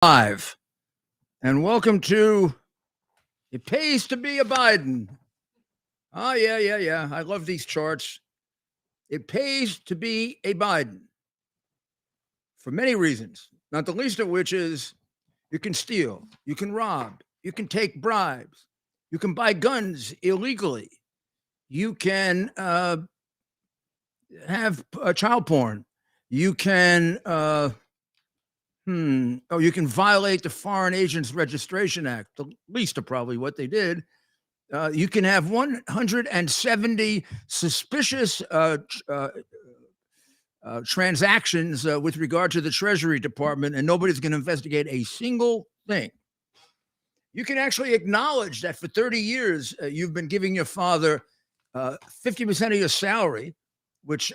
Live, and welcome to It Pays to Be a Biden. Oh, yeah. I love these charts. It pays to be a Biden for many reasons, not the least of which is you can steal, you can rob, you can take bribes, you can buy guns illegally, you can have child porn, you can you can violate the Foreign Agents Registration Act, the least of probably what they did. You can have 170 suspicious transactions with regard to the Treasury Department, and nobody's going to investigate a single thing. You can actually acknowledge that for 30 years, you've been giving your father 50% of your salary, which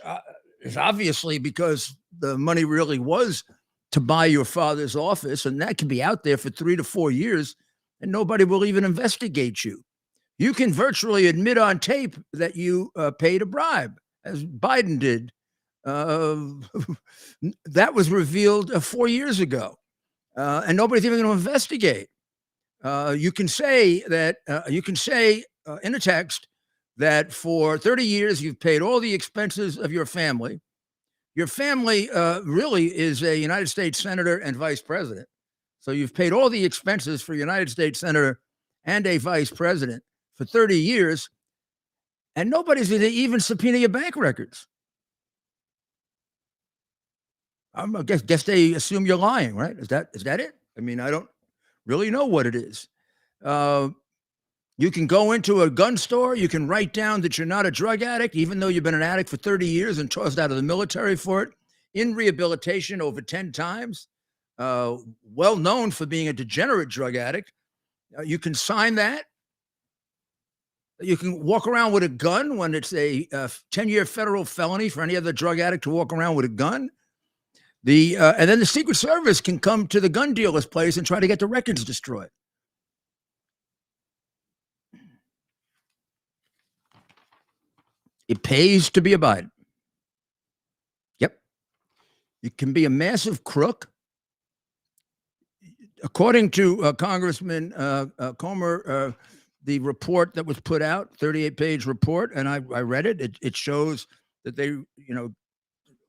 is obviously because the money really was to buy your father's office, and that can be out there for 3 to 4 years, and nobody will even investigate you. You can virtually admit on tape that you paid a bribe, as Biden did. That was revealed 4 years ago, and nobody's even going to investigate. You can say that in a text that for 30 years you've paid all the expenses of your family. Your family really is a United States senator and vice president. So you've paid all the expenses for a United States senator and a vice president for 30 years, and nobody's going to even subpoena your bank records. I guess they assume you're lying, right? Is that it? I mean, I don't really know what it is. You can go into a gun store. You can write down that you're not a drug addict, even though you've been an addict for 30 years and tossed out of the military for it, in rehabilitation over 10 times, well known for being a degenerate drug addict. You can sign that. You can walk around with a gun when it's a 10-year federal felony for any other drug addict to walk around with a gun. And then the Secret Service can come to the gun dealer's place and try to get the records destroyed. It pays to be a Biden. Yep. You can be a massive crook. According to Congressman Comer, the report that was put out, 38-page report, and I read it. It shows that they,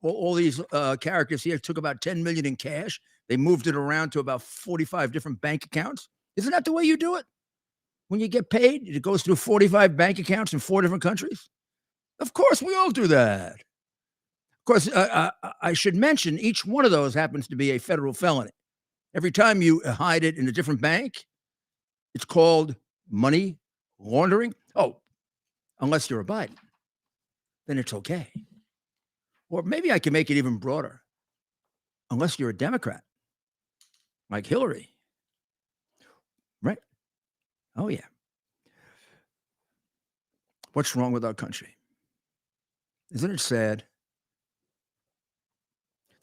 all these characters here took about $10 million in cash. They moved it around to about 45 different bank accounts. Isn't that the way you do it? When you get paid, it goes through 45 bank accounts in 4 different countries. Of course, we all do that. Of course, I should mention each one of those happens to be a federal felony. Every time you hide it in a different bank, it's called money laundering. Oh, unless you're a Biden, then it's okay. Or maybe I can make it even broader. Unless you're a Democrat, like Hillary. Right? Oh, yeah. What's wrong with our country? Isn't it sad?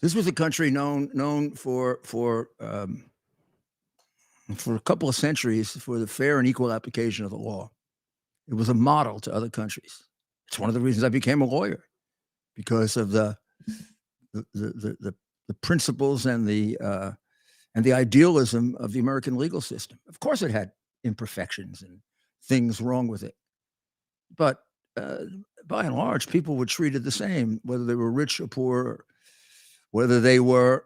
This was a country known for a couple of centuries for the fair and equal application of the law. It was a model to other countries. It's one of the reasons I became a lawyer, because of the principles and the idealism of the American legal system. Of course, it had imperfections and things wrong with it, but by and large, people were treated the same, whether they were rich or poor, or whether they were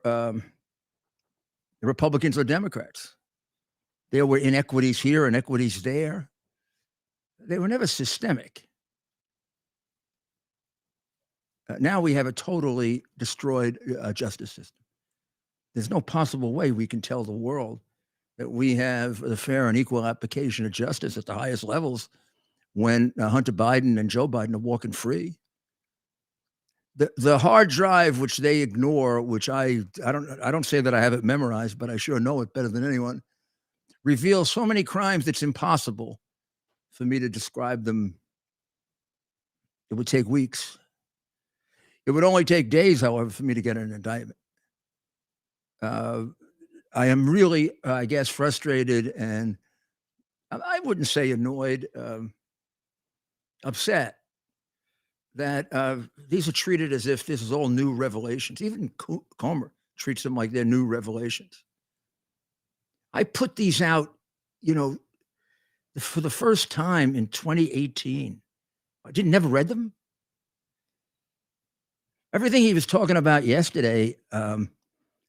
Republicans or Democrats. There were inequities here, inequities there. They were never systemic. Now we have a totally destroyed justice system. There's no possible way we can tell the world that we have the fair and equal application of justice at the highest levels when Hunter Biden and Joe Biden are walking free. The hard drive, which they ignore, which I don't say that I have it memorized, but I sure know it better than anyone, reveals so many crimes that's impossible for me to describe them. It would take weeks. It would only take days, however, for me to get an indictment. I am really, I guess, frustrated, and I wouldn't say annoyed, upset that these are treated as if this is all new revelations. Even Comer treats them like they're new revelations. I put these out, you know, for the first time in 2018. I never read them. Everything he was talking about yesterday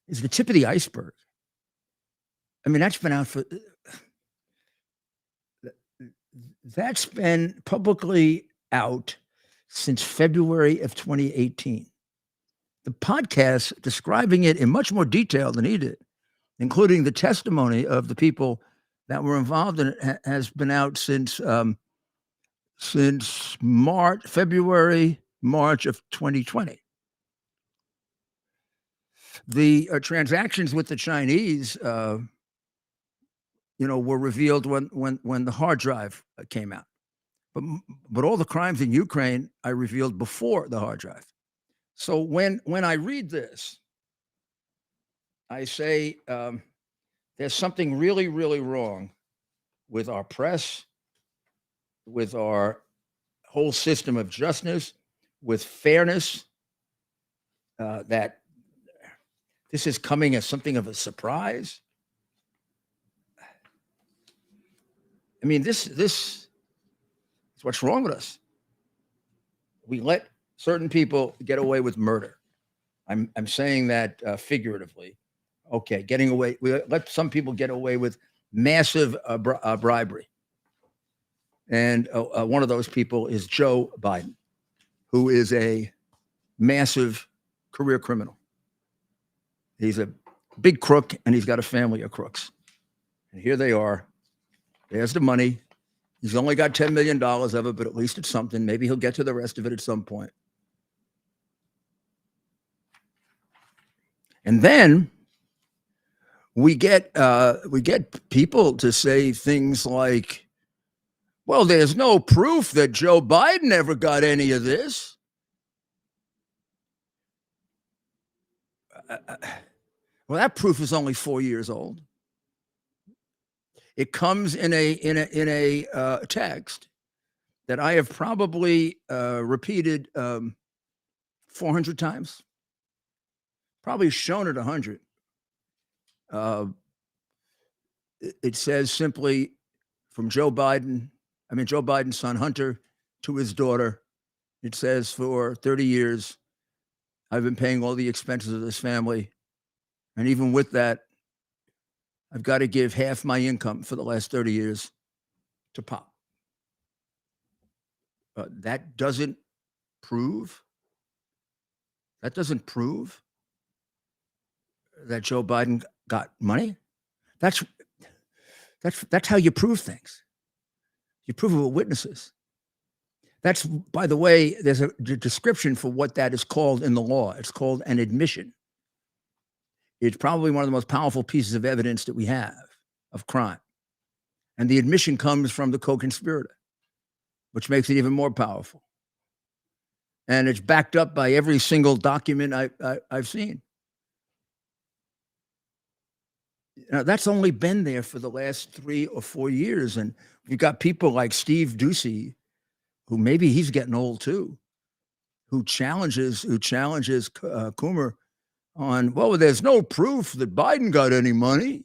is the tip of the iceberg. I mean, that's been publicly out since February of 2018. The podcast describing it in much more detail than he did, including the testimony of the people that were involved in it, has been out since February, March of 2020. The transactions with the Chinese, were revealed when the hard drive came out. But all the crimes in Ukraine I revealed before the hard drive. So when I read this, I say there's something really, really wrong with our press, with our whole system of justice, with fairness, that this is coming as something of a surprise. I mean, this is what's wrong with us. We let certain people get away with murder. I'm saying that figuratively. Okay, getting away. We let some people get away with massive bribery. And one of those people is Joe Biden, who is a massive career criminal. He's a big crook, and he's got a family of crooks. And here they are. There's the money. He's only got $10 million of it, but at least it's something. Maybe he'll get to the rest of it at some point. And then we get people to say things like, well, there's no proof that Joe Biden ever got any of this. Well, that proof is only 4 years old. It comes in a text that I have probably repeated 400 times. Probably shown it 100. It says simply from Joe Biden's son Hunter to his daughter. It says for 30 years, I've been paying all the expenses of this family. And even with that, I've got to give half my income for the last 30 years to Pop. That doesn't prove that Joe Biden got money. That's how you prove things. You prove it with witnesses. That's, by the way, there's a description for what that is called in the law. It's called an admission. It's probably one of the most powerful pieces of evidence that we have of crime. And the admission comes from the co-conspirator, which makes it even more powerful. And it's backed up by every single document I've seen. Now, that's only been there for the last 3 or 4 years. And you've got people like Steve Doocy, who maybe he's getting old too, who challenges Coomer on, well, there's no proof that Biden got any money.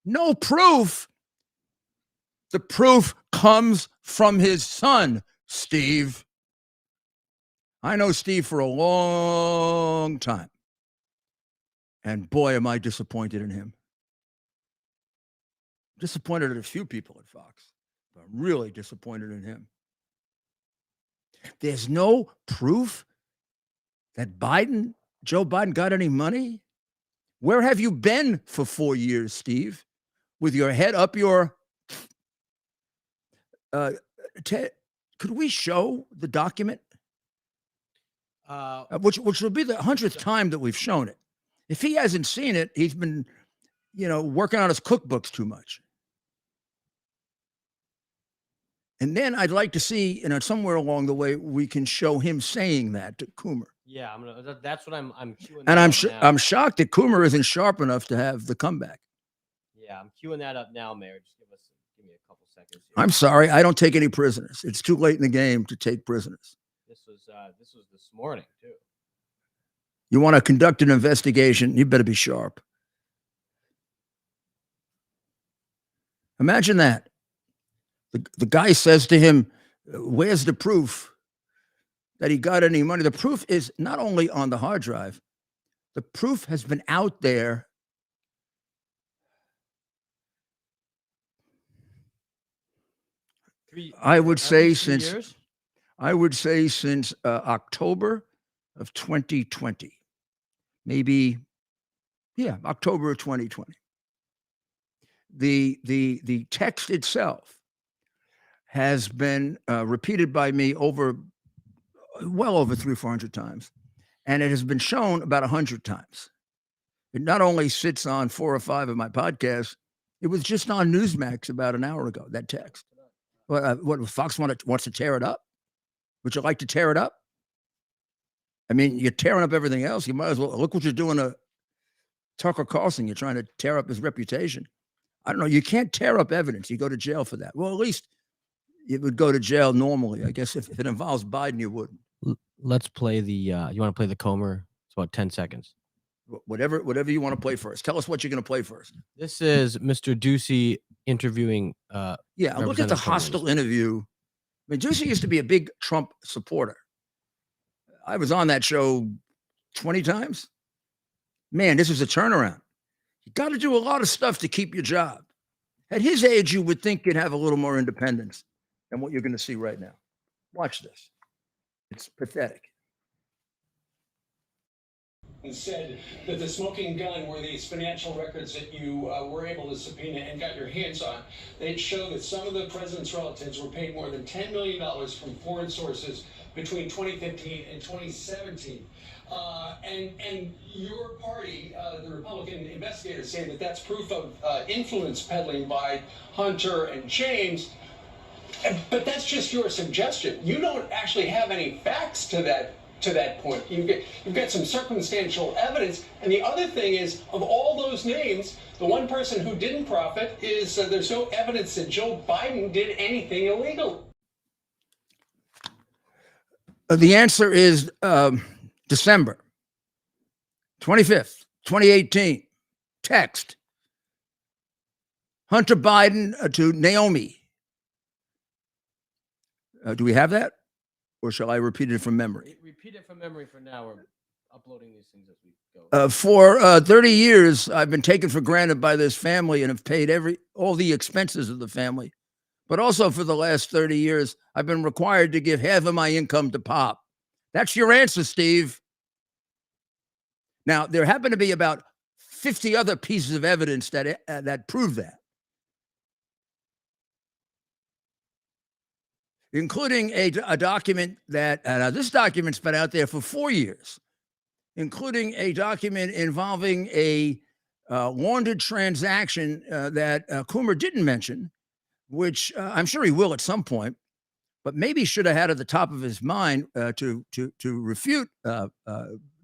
No proof. The proof comes from his son, Steve. I know Steve for a long time. And boy, am I disappointed in him. Disappointed at a few people at Fox, but I'm really disappointed in him. There's no proof that Joe Biden got any money? Where have you been for 4 years, Steve? With your head up your... Ted, could we show the document? Which will be the 100th time that we've shown it. If he hasn't seen it, he's been, working on his cookbooks too much. And then I'd like to see, somewhere along the way, we can show him saying that to Coomer. Yeah, that's what I'm queuing. And I'm shocked that Coomer isn't sharp enough to have the comeback. Yeah, I'm queuing that up now, Mayor. Just give me a couple seconds here. I'm sorry, I don't take any prisoners. It's too late in the game to take prisoners. This was this morning too. You want to conduct an investigation? You better be sharp. Imagine that. The guy says to him, where's the proof that he got any money? The proof is not only on the hard drive, the proof has been out there. I would say since October of 2020, maybe, yeah, October of 2020. The text itself has been repeated by me well over 300-400 times, and it has been shown about 100 times. It not only sits on 4 or 5 of my podcasts, it was just on Newsmax about an hour ago, that text. What Fox wants to tear it up? Would you like to tear it up? I mean, you're tearing up everything else. You might as well look what you're doing to Tucker Carlson. You're trying to tear up his reputation. I don't know. You can't tear up evidence. You go to jail for that. Well, at least it would go to jail normally. I guess if it involves Biden, you wouldn't. Let's play the. You want to play the Comer? It's about 10 seconds. Whatever you want to play first. Tell us what you're going to play first. This is Mr. Ducey interviewing. Yeah, look at the hostile interview. I mean, Ducey used to be a big Trump supporter. I was on that show 20 times. Man, this is a turnaround. You got to do a lot of stuff to keep your job. At his age, you would think you'd have a little more independence than what you're going to see right now. Watch this. It's pathetic. And said that the smoking gun were these financial records that you were able to subpoena and got your hands on. They'd show that some of the president's relatives were paid more than $10 million from foreign sources between 2015 and 2017. And your party, the Republican investigators, say that that's proof of influence peddling by Hunter and James. But that's just your suggestion. You don't actually have any facts to that point. You've got some circumstantial evidence. And the other thing is, of all those names, the one person who didn't profit is there's no evidence that Joe Biden did anything illegal. The answer is December 25th, 2018. Text. Hunter Biden to Naomi. Do we have that? Or shall I repeat it from memory? Repeat it from memory for now. We're uploading these things as we go. For 30 years, I've been taken for granted by this family and have paid all the expenses of the family. But also for the last 30 years, I've been required to give half of my income to Pop. That's your answer, Steve. Now, there happen to be about 50 other pieces of evidence that prove that, including a document that, this document's been out there for 4 years, including a document involving a laundered transaction that Coomer didn't mention, which I'm sure he will at some point, but maybe should have had at the top of his mind to refute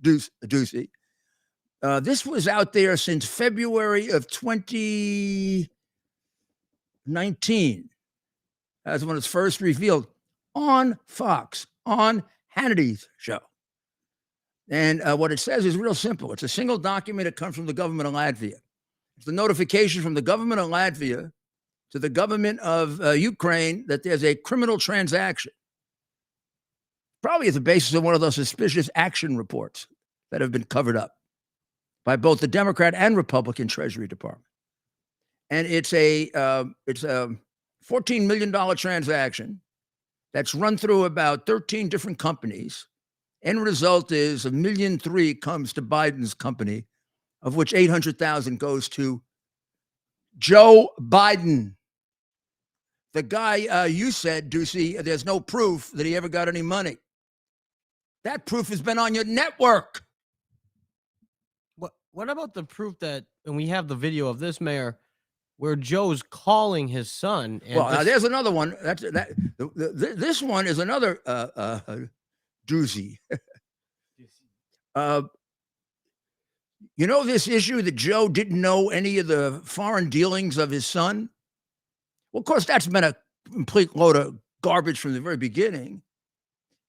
Ducey. This was out there since February of 2019. That's when it's first revealed on Fox, on Hannity's show. And what it says is real simple. It's a single document that comes from the government of Latvia. It's the notification from the government of Latvia to the government of Ukraine that there's a criminal transaction. Probably at the basis of one of those suspicious action reports that have been covered up by both the Democrat and Republican Treasury Department. And it's a $14 million transaction that's run through about 13 different companies. End result is $1.3 million comes to Biden's company, of which $800,000 goes to Joe Biden. The guy you said, Ducey, there's no proof that he ever got any money. That proof has been on your network. What about the proof that, and we have the video of this, Mayor, where Joe's calling his son? And well, now there's another one. This one is another doozy. You know this issue that Joe didn't know any of the foreign dealings of his son? Well, of course, that's been a complete load of garbage from the very beginning.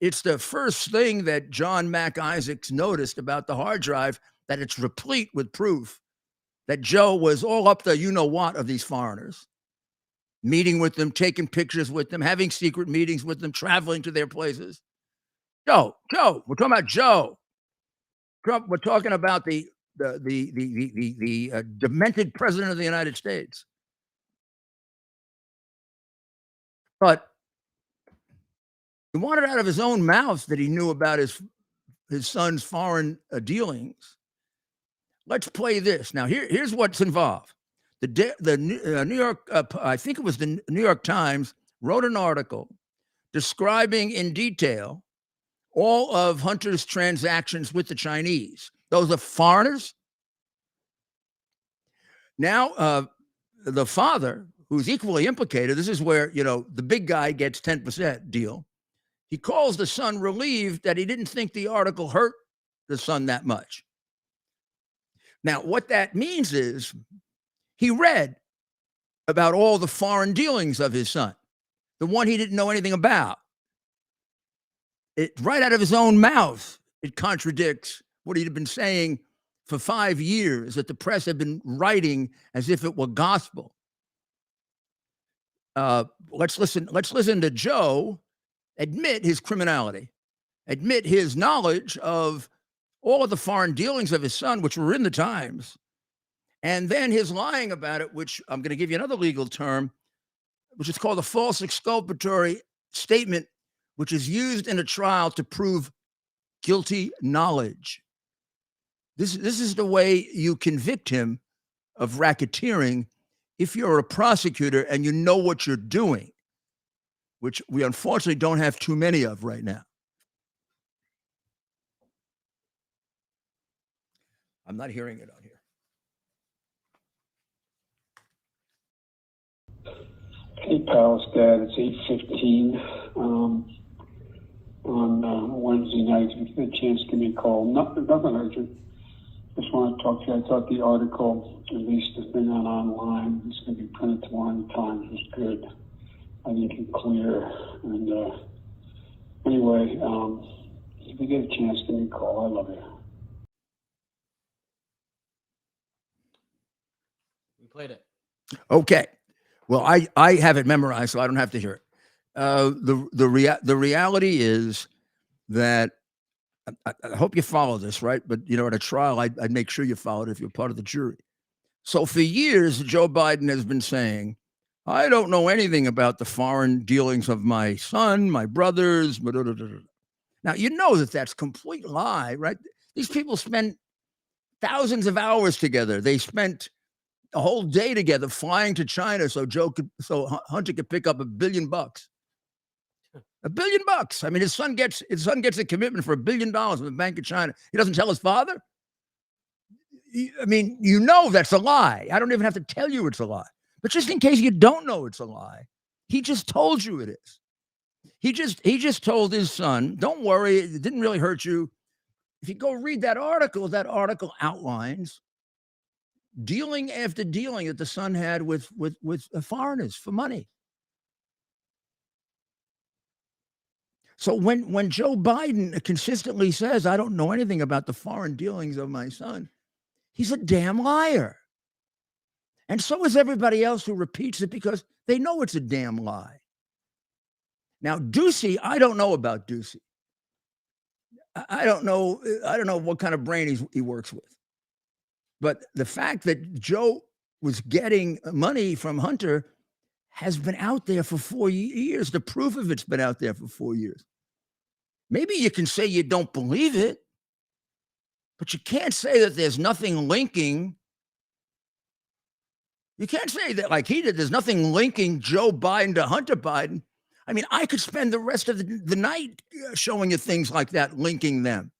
It's the first thing that John Mac Isaacs noticed about the hard drive, that it's replete with proof that Joe was all up the you-know-what of these foreigners. meeting with them, taking pictures with them, having secret meetings with them, traveling to their places. Joe, we're talking about Joe. Trump, we're talking about the demented president of the United States. But he wanted out of his own mouth that he knew about his son's foreign dealings. Let's play this. Now, here's what's involved. The New York, I think it was the New York Times, wrote an article describing in detail all of Hunter's transactions with the Chinese. Those are foreigners. Now, the father, who's equally implicated, this is where, the big guy gets 10% deal. He calls the son relieved that he didn't think the article hurt the son that much. Now, what that means is he read about all the foreign dealings of his son, the one he didn't know anything about. It right out of his own mouth, it contradicts what he'd been saying for 5 years that the press had been writing as if it were gospel. Let's listen to Joe admit his criminality, admit his knowledge of all of the foreign dealings of his son, which were in the Times, and then his lying about it, which I'm going to give you another legal term, which is called a false exculpatory statement, which is used in a trial to prove guilty knowledge. This is the way you convict him of racketeering if you're a prosecutor and you know what you're doing, which we unfortunately don't have too many of right now. I'm not hearing it on here. Hey, pal, it's Dad. It's 8:15 on Wednesday night. If you get a chance, give me a call. Nothing urgent. Just want to talk to you. I thought the article, at least the thing online, it's going to be printed tomorrow in the Times, was good. I think it's clear. And anyway, if you get a chance, give me a call. I love you. We played it. Okay. Well, I have it memorized, so I don't have to hear it. The reality is that I hope you follow this, right? But, at a trial, I'd make sure you follow it if you're part of the jury. So for years, Joe Biden has been saying, I don't know anything about the foreign dealings of my son, my brothers. Blah, blah, blah, blah. Now, you know that that's complete lie, right? These people spend thousands of hours together. They spent a whole day together flying to China so Hunter could pick up $1 billion. $1 billion. I mean, his son gets a commitment for $1 billion from the Bank of China. He doesn't tell his father. I mean, that's a lie. I don't even have to tell you it's a lie. But just in case you don't know it's a lie, he just told you it is. He just told his son, don't worry, it didn't really hurt you. If you go read that article outlines dealing after dealing that the son had with foreigners for money. So when Joe Biden consistently says, I don't know anything about the foreign dealings of my son, he's a damn liar. And so is everybody else who repeats it because they know it's a damn lie. Now, Ducey, I don't know about Ducey. I don't know what kind of brain he works with. But the fact that Joe was getting money from Hunter has been out there for 4 years. The proof of it's been out there for 4 years. Maybe you can say you don't believe it, but you can't say that there's nothing linking. You can't say that like he did. There's nothing linking Joe Biden to Hunter Biden. I mean, I could spend the rest of the night showing you things like that, linking them.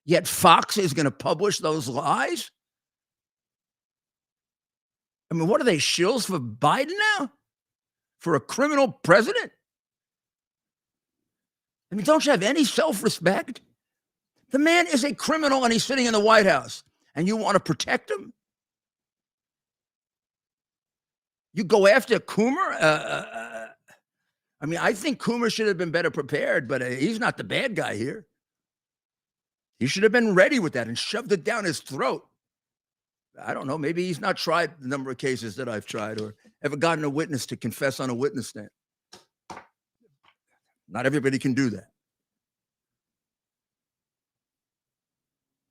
Yet Fox is going to publish those lies? I mean, what are they, shills for Biden now? For a criminal president? I mean, don't you have any self-respect? The man is a criminal and he's sitting in the White House and you want to protect him? You go after Coomer? I mean, I think Coomer should have been better prepared, but he's not the bad guy here. He should have been ready with that and shoved it down his throat. I don't know. Maybe he's not tried the number of cases that I've tried, or ever gotten a witness to confess on a witness stand. Not everybody can do that.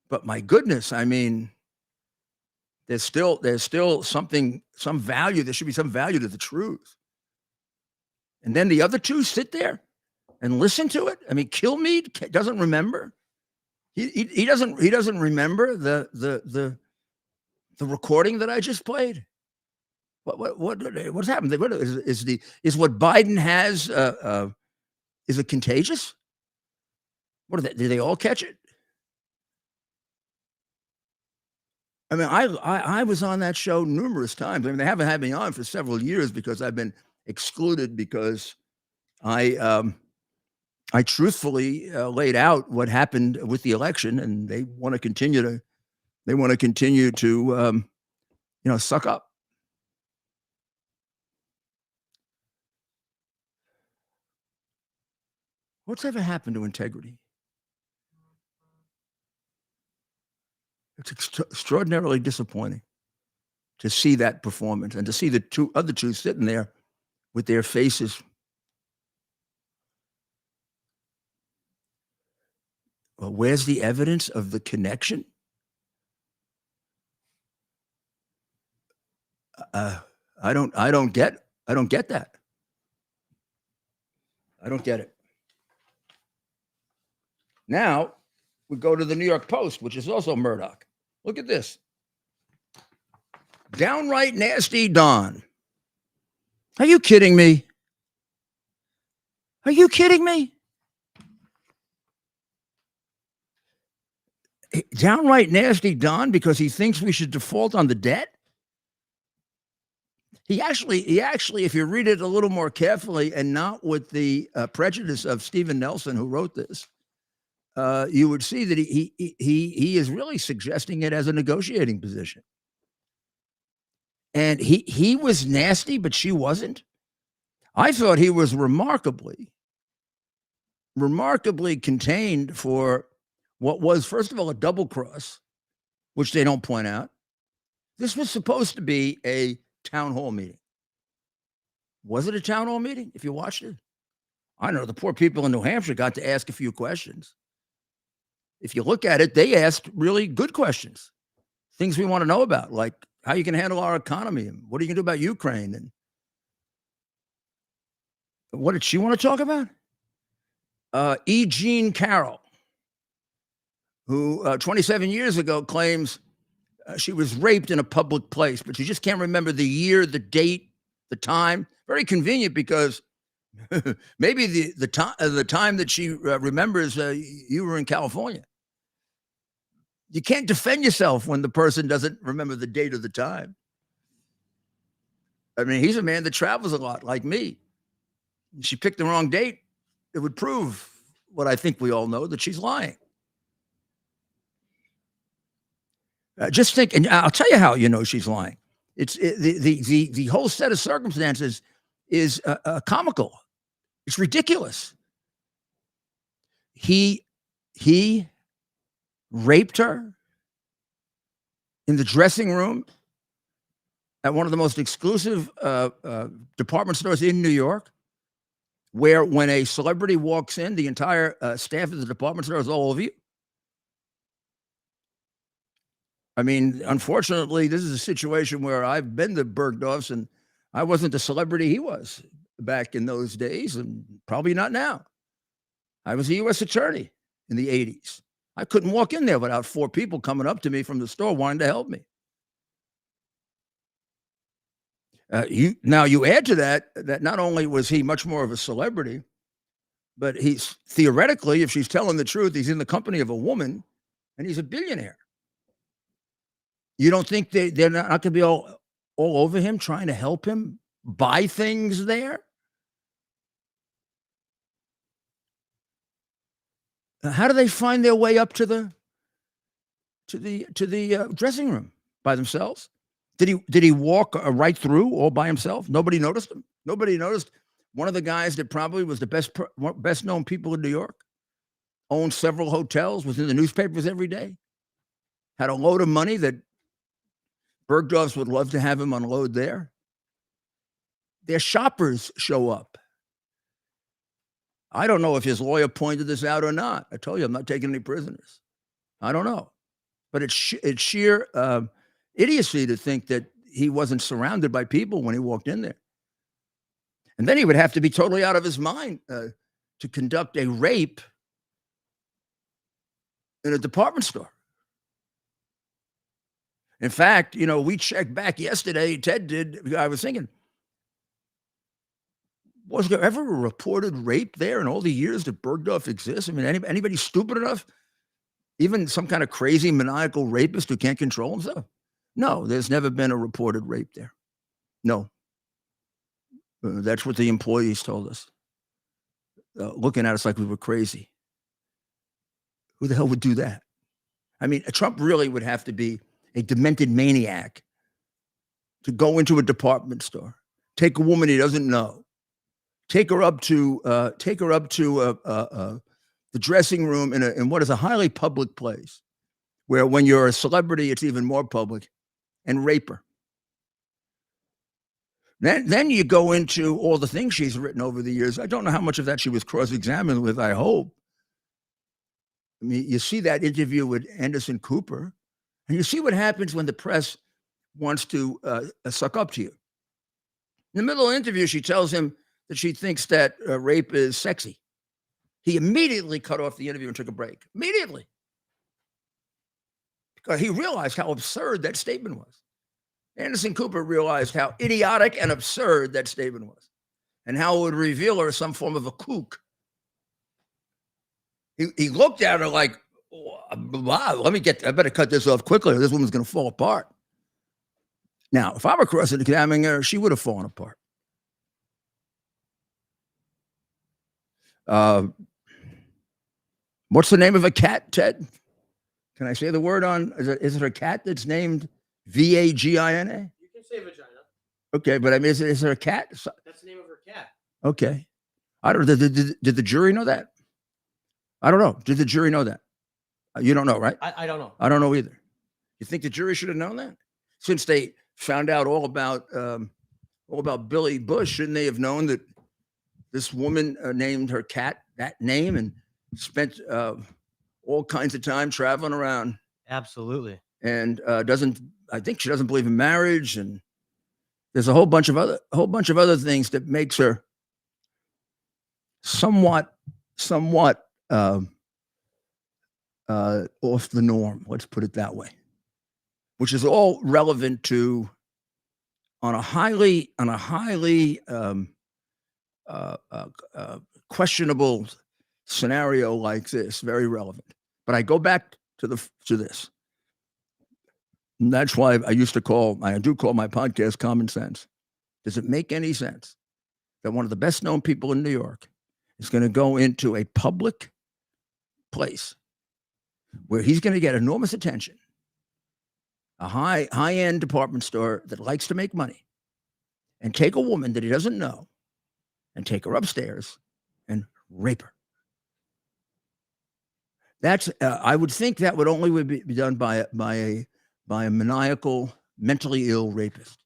But my goodness, I mean, there's still something, some value. There should be some value to the truth. And then the other two sit there and listen to it. I mean, Kilmeade doesn't remember. He doesn't remember the recording that I just played. What's happened? What is what Biden has? Is it contagious? What are they? Did they all catch it? I mean, I was on that show numerous times. I mean, they haven't had me on for several years because I've been excluded because I truthfully laid out what happened with the election, and they want to continue to suck up. What's ever happened to integrity? It's extraordinarily disappointing to see that performance and to see the other two sitting there with their faces. Well, where's the evidence of the connection? I don't get that. I don't get it. Now we go to the New York Post, which is also Murdoch. Look at this. Downright nasty Don. Are you kidding me? Are you kidding me? Downright nasty Don because he thinks we should default on the debt? He actually, if you read it a little more carefully and not with the prejudice of Stephen Nelson, who wrote this, you would see that he is really suggesting it as a negotiating position. And he was nasty, but she wasn't. I thought he was remarkably contained for what was, first of all, a double cross, which they don't point out. This was supposed to be a town hall meeting. Was it a town hall meeting? If you watched it, I know the poor people in New Hampshire got to ask a few questions. If you look at it, they asked really good questions, things we want to know about, like how you can handle our economy and what are you going to do about Ukraine? And what did she want to talk about? E. Jean Carroll, who 27 years ago claims she was raped in a public place, but she just can't remember the year, the date, the time. Very convenient because maybe the time that she remembers you were in California. You can't defend yourself when the person doesn't remember the date or the time. I mean, he's a man that travels a lot, like me. If she picked the wrong date, it would prove what I think we all know, that she's lying. Just think, and I'll tell you how you know she's lying. The whole set of circumstances is comical. It's ridiculous. He raped her in the dressing room at one of the most exclusive department stores in New York, where when a celebrity walks in, the entire staff of the department store is all over you. I mean, unfortunately, this is a situation where I've been to Bergdorf's and I wasn't the celebrity he was back in those days, and probably not now. I was a U.S. attorney in the 80s. I couldn't walk in there without 4 people coming up to me from the store wanting to help me. You add to that not only was he much more of a celebrity, but he's theoretically, if she's telling the truth, he's in the company of a woman and he's a billionaire. You don't think they're not going to be all over him trying to help him buy things there? How do they find their way up to the dressing room by themselves? Did he walk right through all by himself? Nobody noticed him. Nobody noticed one of the guys that probably was the best known people in New York, owned several hotels, was in the newspapers every day, had a load of money that Bergdorf's would love to have him unload there. their shoppers show up. I don't know if his lawyer pointed this out or not. I told you, I'm not taking any prisoners. I don't know. But it's sheer idiocy to think that he wasn't surrounded by people when he walked in there. And then he would have to be totally out of his mind to conduct a rape in a department store. In fact, we checked back yesterday. Ted did. I was thinking, was there ever a reported rape there in all the years that Bergdorf exists? I mean, anybody stupid enough? Even some kind of crazy maniacal rapist who can't control himself? No, there's never been a reported rape there. No. That's what the employees told us. Looking at us like we were crazy. Who the hell would do that? I mean, Trump really would have to be a demented maniac to go into a department store, take a woman he doesn't know, take her up to the dressing room in what is a highly public place, where when you're a celebrity, it's even more public, and rape her. Then you go into all the things she's written over the years. I don't know how much of that she was cross-examined with, I hope. I mean, you see that interview with Anderson Cooper, and you see what happens when the press wants to suck up to you. In the middle of the interview, she tells him that she thinks that rape is sexy. He immediately cut off the interview and took a break. Immediately. Because he realized how absurd that statement was. Anderson Cooper realized how idiotic and absurd that statement was, and how it would reveal her as some form of a kook. He looked at her like, wow, I better cut this off quickly, or this woman's going to fall apart. Now, if I were cross-examining her, she would have fallen apart. What's the name of a cat, Ted? Can I say the word on? Is it a cat that's named Vagina? You can say vagina. Okay, but I mean, is there a cat? That's the name of her cat. Okay, I don't. Did the jury know that? I don't know. Did the jury know that? You don't know, right? I don't know. I don't know either. You think the jury should have known that? Since they found out all about Billy Bush, shouldn't they have known that this woman named her cat that name and spent all kinds of time traveling around? Absolutely. And I think she doesn't believe in marriage, and there's a whole bunch of other things that makes her somewhat off the norm. Let's put it that way, which is all relevant to on a highly questionable scenario like this. Very relevant. But I go back to this. And that's why I do call my podcast Common Sense. Does it make any sense that one of the best known people in New York is going to go into a public place where he's going to get enormous attention, a high-end department store that likes to make money, and take a woman that he doesn't know and take her upstairs and rape her? That's I would think that would only be done by a maniacal, mentally ill rapist.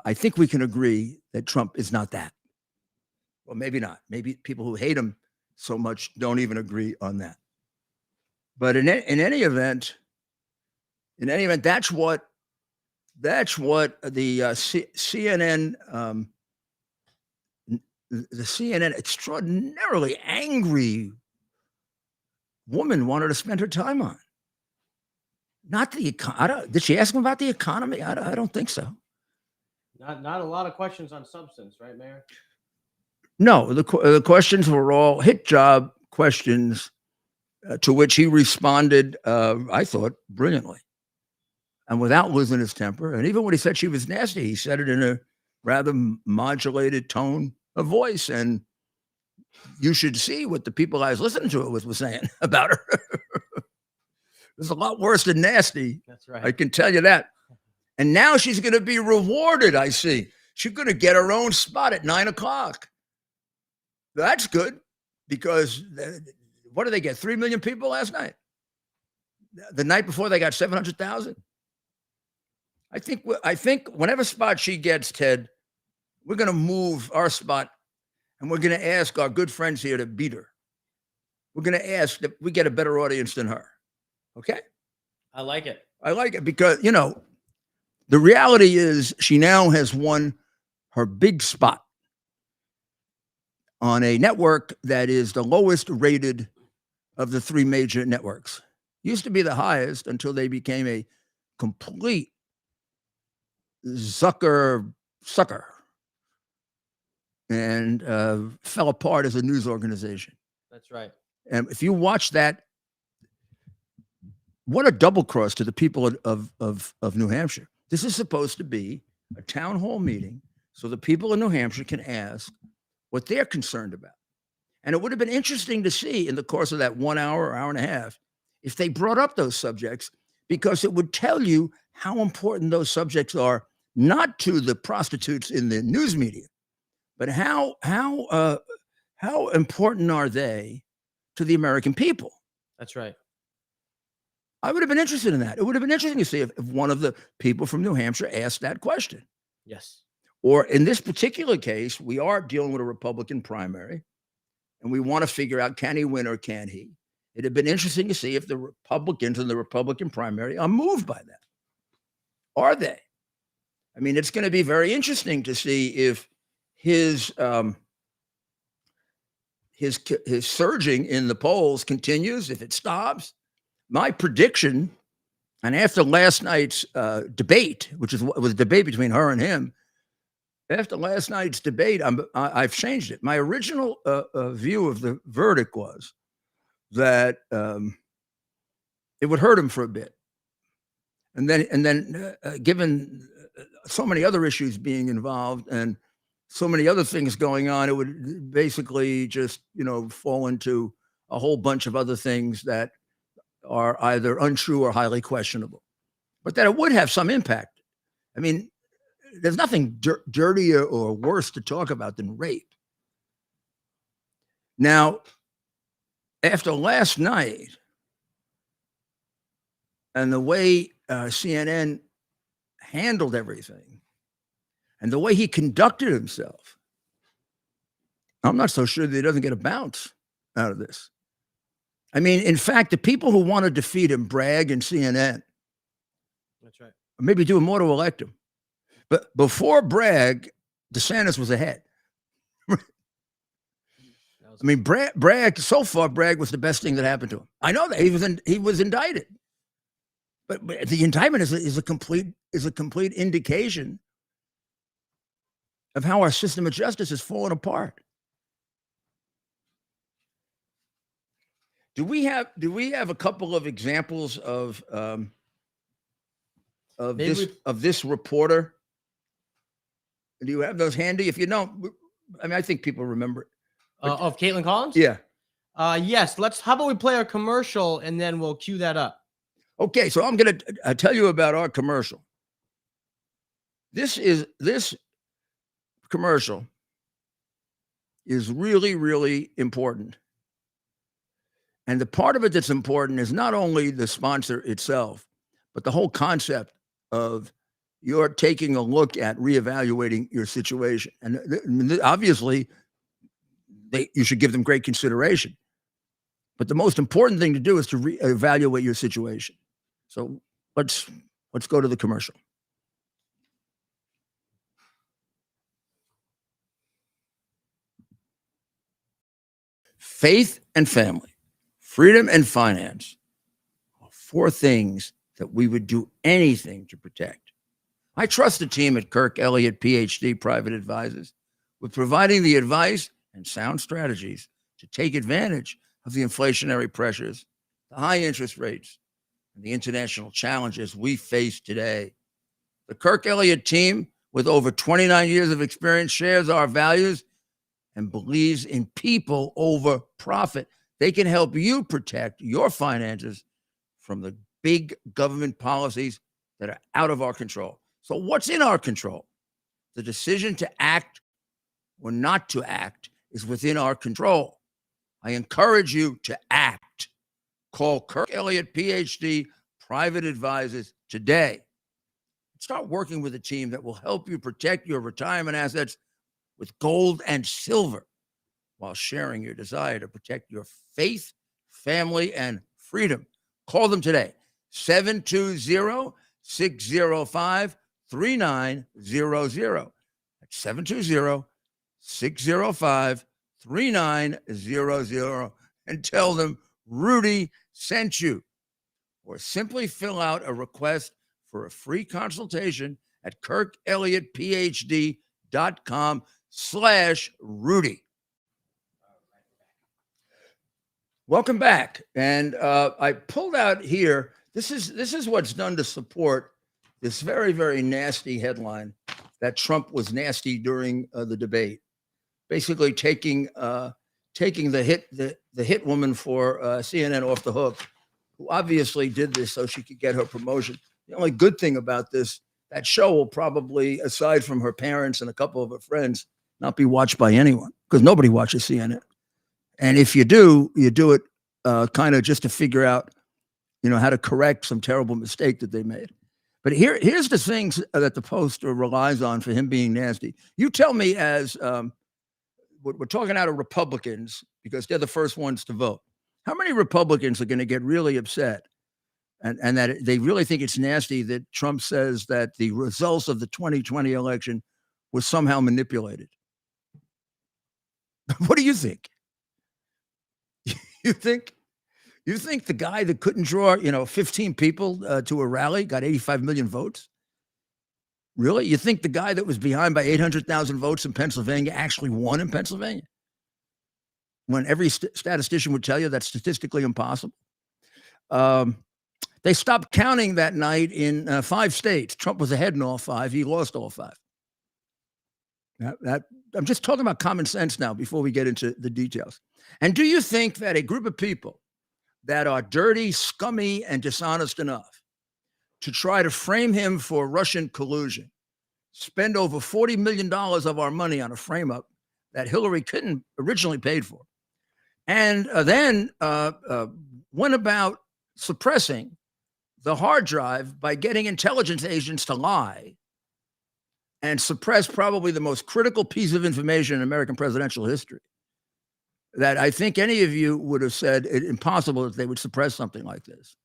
I think we can agree that Trump is not that. Well, maybe not. Maybe people who hate him so much don't even agree on that. But in any event, that's what the CNN, the CNN extraordinarily angry woman wanted to spend her time on. Not the economy. Did she ask him about the economy? I don't think so. Not a lot of questions on substance, right, Mayor? No, the questions were all hit job questions, to which he responded, I thought, brilliantly, and without losing his temper. And even when he said she was nasty, he said it in a rather modulated tone of voice. And you should see what the people I was listening to it was saying about her. It was a lot worse than nasty. That's right. I can tell you that. And now she's going to be rewarded, I see. She's going to get her own spot at 9:00. That's good, because what did they get? 3 million people last night. The night before they got 700,000. I think whatever spot she gets, Ted, we're going to move our spot, and we're going to ask our good friends here to beat her. We're going to ask that we get a better audience than her. Okay? I like it. I like it because, you know, the reality is she now has won her big spot on a network that is the lowest rated of the three major networks. Used to be the highest until they became a complete sucker and fell apart as a news organization. That's right. And if you watch that, what a double cross to the people of New Hampshire. This is supposed to be a town hall meeting so the people in New Hampshire can ask what they're concerned about. And it would have been interesting to see in the course of that 1 hour or hour and a half if they brought up those subjects, because it would tell you how important those subjects are, not to the prostitutes in the news media, but how important are they to the American people? That's right. I would have been interested in that. It would have been interesting to see if one of the people from New Hampshire asked that question. Yes. Or in this particular case, we are dealing with a Republican primary, and we want to figure out, can he win or can he? It'd have been interesting to see if the Republicans in the Republican primary are moved by that. Are they? I mean, it's going to be very interesting to see if his surging in the polls continues, if it stops. My prediction, and after last night's debate, which was a debate between her and him, after last night's debate, I've changed it. My original view of the verdict was that it would hurt him for a bit, and then given so many other issues being involved and so many other things going on, it would basically just, you know, fall into a whole bunch of other things that are either untrue or highly questionable, but that it would have some impact. I mean, there's nothing dirtier or worse to talk about than rape. Now, after last night and the way CNN handled everything and the way he conducted himself, I'm not so sure that he doesn't get a bounce out of this. I mean, in fact, the people who want to defeat him, Bragg and CNN, That's right. maybe do more to elect him. But before Bragg, DeSantis was ahead. I mean, Bragg, so far, Bragg was the best thing that happened to him. I know that he was indicted, but the indictment is a complete indication of how our system of justice has fallen apart. Do we have a couple of examples of this reporter? Do you have those handy? If you don't, I mean, I think people remember it. Of Caitlin Collins? Yeah. Yes. How about we play our commercial and then we'll cue that up. Okay, so I'm going to tell you about our commercial. This commercial is really, really important. And the part of it that's important is not only the sponsor itself, but the whole concept of you're taking a look at reevaluating your situation. And obviously, you should give them great consideration. But the most important thing to do is to reevaluate your situation. So let's go to the commercial. Faith and family, freedom and finance are four things that we would do anything to protect. I trust the team at Kirk Elliott, PhD Private Advisors, with providing the advice and sound strategies to take advantage of the inflationary pressures, the high interest rates, and the international challenges we face today. The Kirk Elliott team, with over 29 years of experience, shares our values and believes in people over profit. They can help you protect your finances from the big government policies that are out of our control. So what's in our control? The decision to act or not to act is within our control. I encourage you to act. Call Kirk Elliott, PhD, Private Advisors today. Start working with a team that will help you protect your retirement assets with gold and silver while sharing your desire to protect your faith, family, and freedom. Call them today, 720-605-3900. That's 720-605-3900, and tell them Rudy sent you. Or simply fill out a request for a free consultation at kirkelliottphd.com/Rudy. Welcome back. And I pulled out here. This is what's done to support this very, very nasty headline that Trump was nasty during the debate. Basically taking the hit woman for CNN off the hook, who obviously did this so she could get her promotion. The only good thing about this, that show will probably, aside from her parents and a couple of her friends, not be watched by anyone, because nobody watches CNN. And if you do, you do it kind of just to figure out, how to correct some terrible mistake that they made. But here's the things that the Post relies on for him being nasty. You tell me, as we're talking out of Republicans, because they're the first ones to vote. How many Republicans are going to get really upset and that they really think it's nasty that Trump says that the results of the 2020 election were somehow manipulated? What do you think? You think the guy that couldn't draw, 15 people to a rally got 85 million votes? Really? You think the guy that was behind by 800,000 votes in Pennsylvania actually won in Pennsylvania? When every statistician would tell you that's statistically impossible. They stopped counting that night in 5 states. Trump was ahead in all 5. He lost all 5. I'm just talking about common sense now before we get into the details. And do you think that a group of people that are dirty, scummy, and dishonest enough to try to frame him for Russian collusion spend over $40 million of our money on a frame-up that Hillary Clinton originally paid for, and then went about suppressing the hard drive by getting intelligence agents to lie and suppress probably the most critical piece of information in American presidential history, that I think any of you would have said it impossible that they would suppress something like this.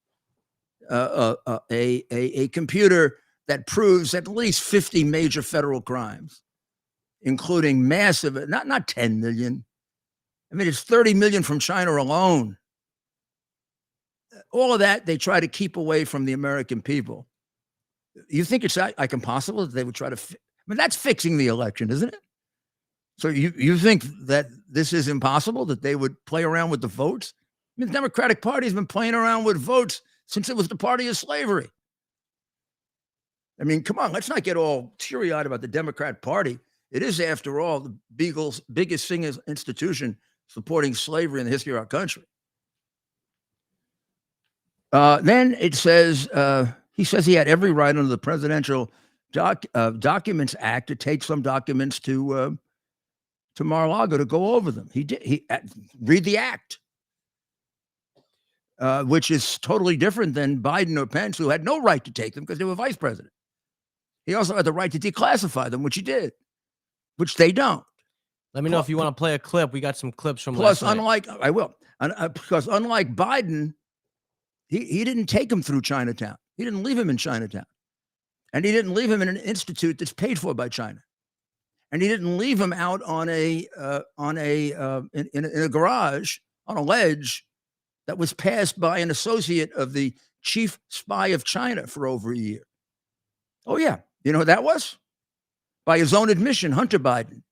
A computer that proves at least 50 major federal crimes, including massive, not 10 million. I mean, it's 30 million from China alone. All of that they try to keep away from the American people. You think it's like impossible that they would try to? That's fixing the election, isn't it? So you think that this is impossible, that they would play around with the votes? The Democratic Party has been playing around with votes since it was the party of slavery. Come on, let's not get all teary-eyed about the Democrat Party. It is, after all, the biggest single institution supporting slavery in the history of our country. Then it says, he says he had every right under the Presidential Documents Act to take some documents to Mar-a-Lago to go over them. He did. Read the act, which is totally different than Biden or Pence, who had no right to take them because they were vice president. He also had the right to declassify them, which he did, which they don't. Let me know if you want to play a clip. We got some clips from Plus, last night. because unlike Biden, he didn't take him through Chinatown. He didn't leave him in Chinatown. And he didn't leave him in an institute that's paid for by China. And he didn't leave him out in a garage on a ledge that was passed by an associate of the chief spy of China for over a year. Oh, yeah. You know who that was? By his own admission, Hunter Biden,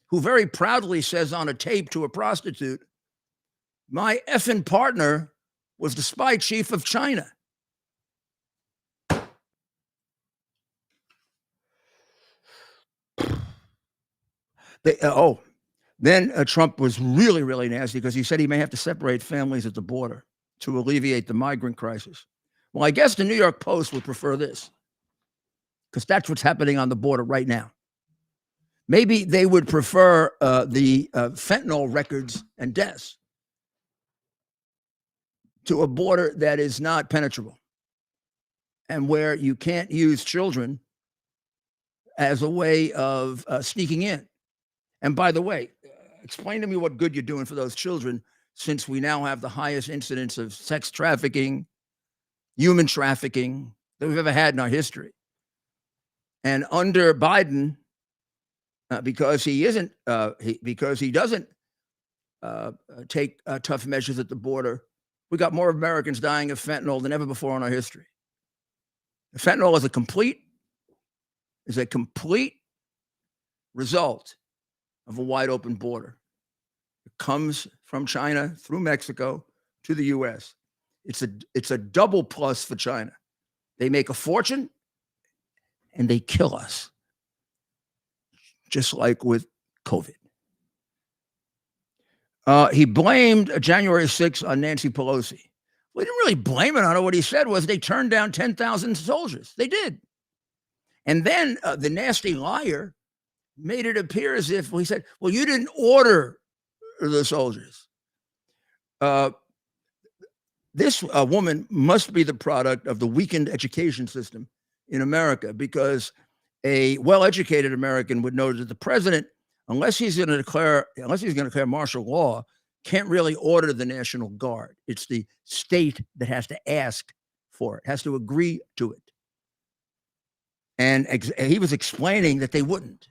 who very proudly says on a tape to a prostitute, "My effing partner was the spy chief of China." Then Trump was really, really nasty because he said he may have to separate families at the border to alleviate the migrant crisis. Well, I guess the New York Post would prefer this, because that's what's happening on the border right now. Maybe they would prefer the fentanyl records and deaths to a border that is not penetrable and where you can't use children as a way of sneaking in. And by the way, explain to me what good you're doing for those children, since we now have the highest incidence of sex trafficking, human trafficking that we've ever had in our history. And under Biden, because he doesn't take tough measures at the border, we got more Americans dying of fentanyl than ever before in our history. Fentanyl is a complete result of a wide open border. It comes from China through Mexico to the U.S. It's a double plus for China. They make a fortune and they kill us, just like with COVID. He blamed January 6th on Nancy Pelosi. We didn't really blame it on her. What he said was they turned down 10,000 soldiers. They did. And then the nasty liar made it appear as if, well, he said, well, you didn't order the soldiers. This woman must be the product of the weakened education system in America, because a well-educated American would know that the president, unless he's going to declare martial law, can't really order the National Guard. It's the state that has to ask for it, has to agree to it. And he was explaining that they wouldn't.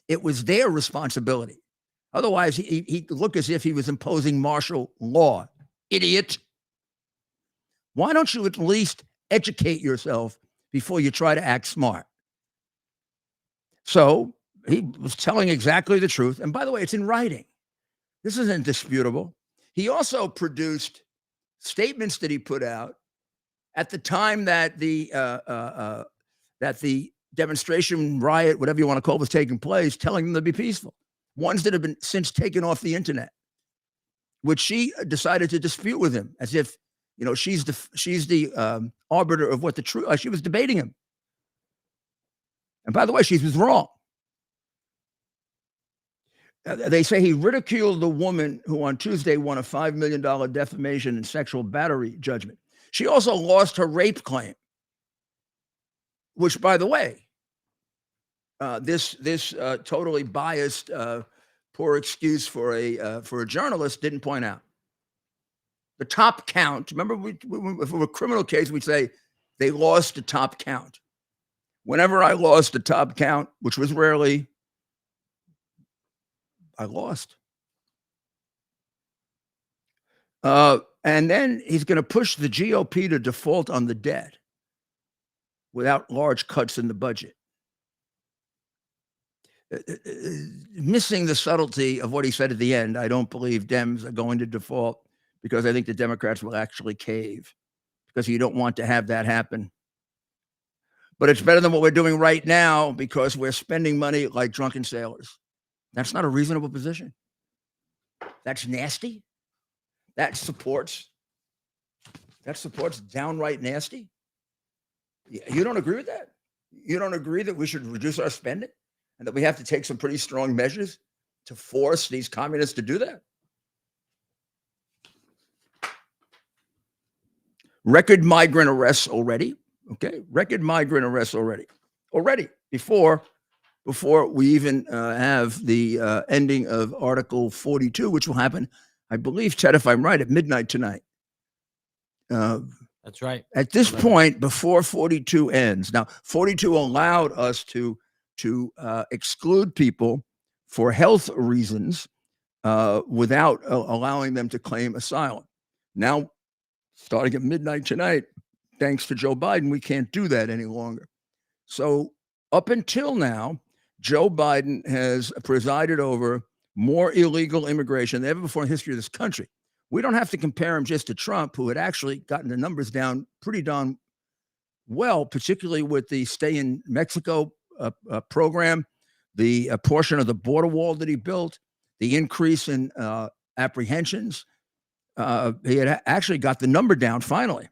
It was their responsibility. Otherwise, he'd look as if he was imposing martial law. Idiot. Why don't you at least educate yourself before you try to act smart? So he was telling exactly the truth. And by the way, it's in writing. This isn't disputable. He also produced statements that he put out at the time that the demonstration, riot, whatever you want to call it, was taking place, telling them to be peaceful. Ones that have been since taken off the internet, which she decided to dispute with him, as if, you know, she's the arbiter of what the truth. She was debating him. And by the way, she was wrong. They say he ridiculed the woman who on Tuesday won a $5 million defamation and sexual battery judgment. She also lost her rape claim, which, by the way, this totally biased, poor excuse for a journalist didn't point out. The top count. Remember, if it were a criminal case, we'd say they lost the top count. Whenever I lost the top count, which was rarely, I lost. And then he's going to push the GOP to default on the debt without large cuts in the budget. Missing the subtlety of what he said at the end, I don't believe Dems are going to default, because I think the Democrats will actually cave, because you don't want to have that happen. But it's better than what we're doing right now, because we're spending money like drunken sailors. That's not a reasonable position. That's nasty. That supports downright nasty. You don't agree with that? You don't agree that we should reduce our spending and that we have to take some pretty strong measures to force these communists to do that? Record migrant arrests already. Okay, record migrant arrests already. Before we even have the ending of Article 42, which will happen, I believe, Ted, if I'm right, at midnight tonight. That's right. At this point, before 42 ends, now 42 allowed us to exclude people for health reasons without allowing them to claim asylum. Now, starting at midnight tonight, thanks to Joe Biden, we can't do that any longer. So up until now, Joe Biden has presided over more illegal immigration than ever before in the history of this country. We don't have to compare him just to Trump, who had actually gotten the numbers down pretty darn well, particularly with the Stay in Mexico program, the portion of the border wall that he built, the increase in apprehensions. He had actually got the number down finally.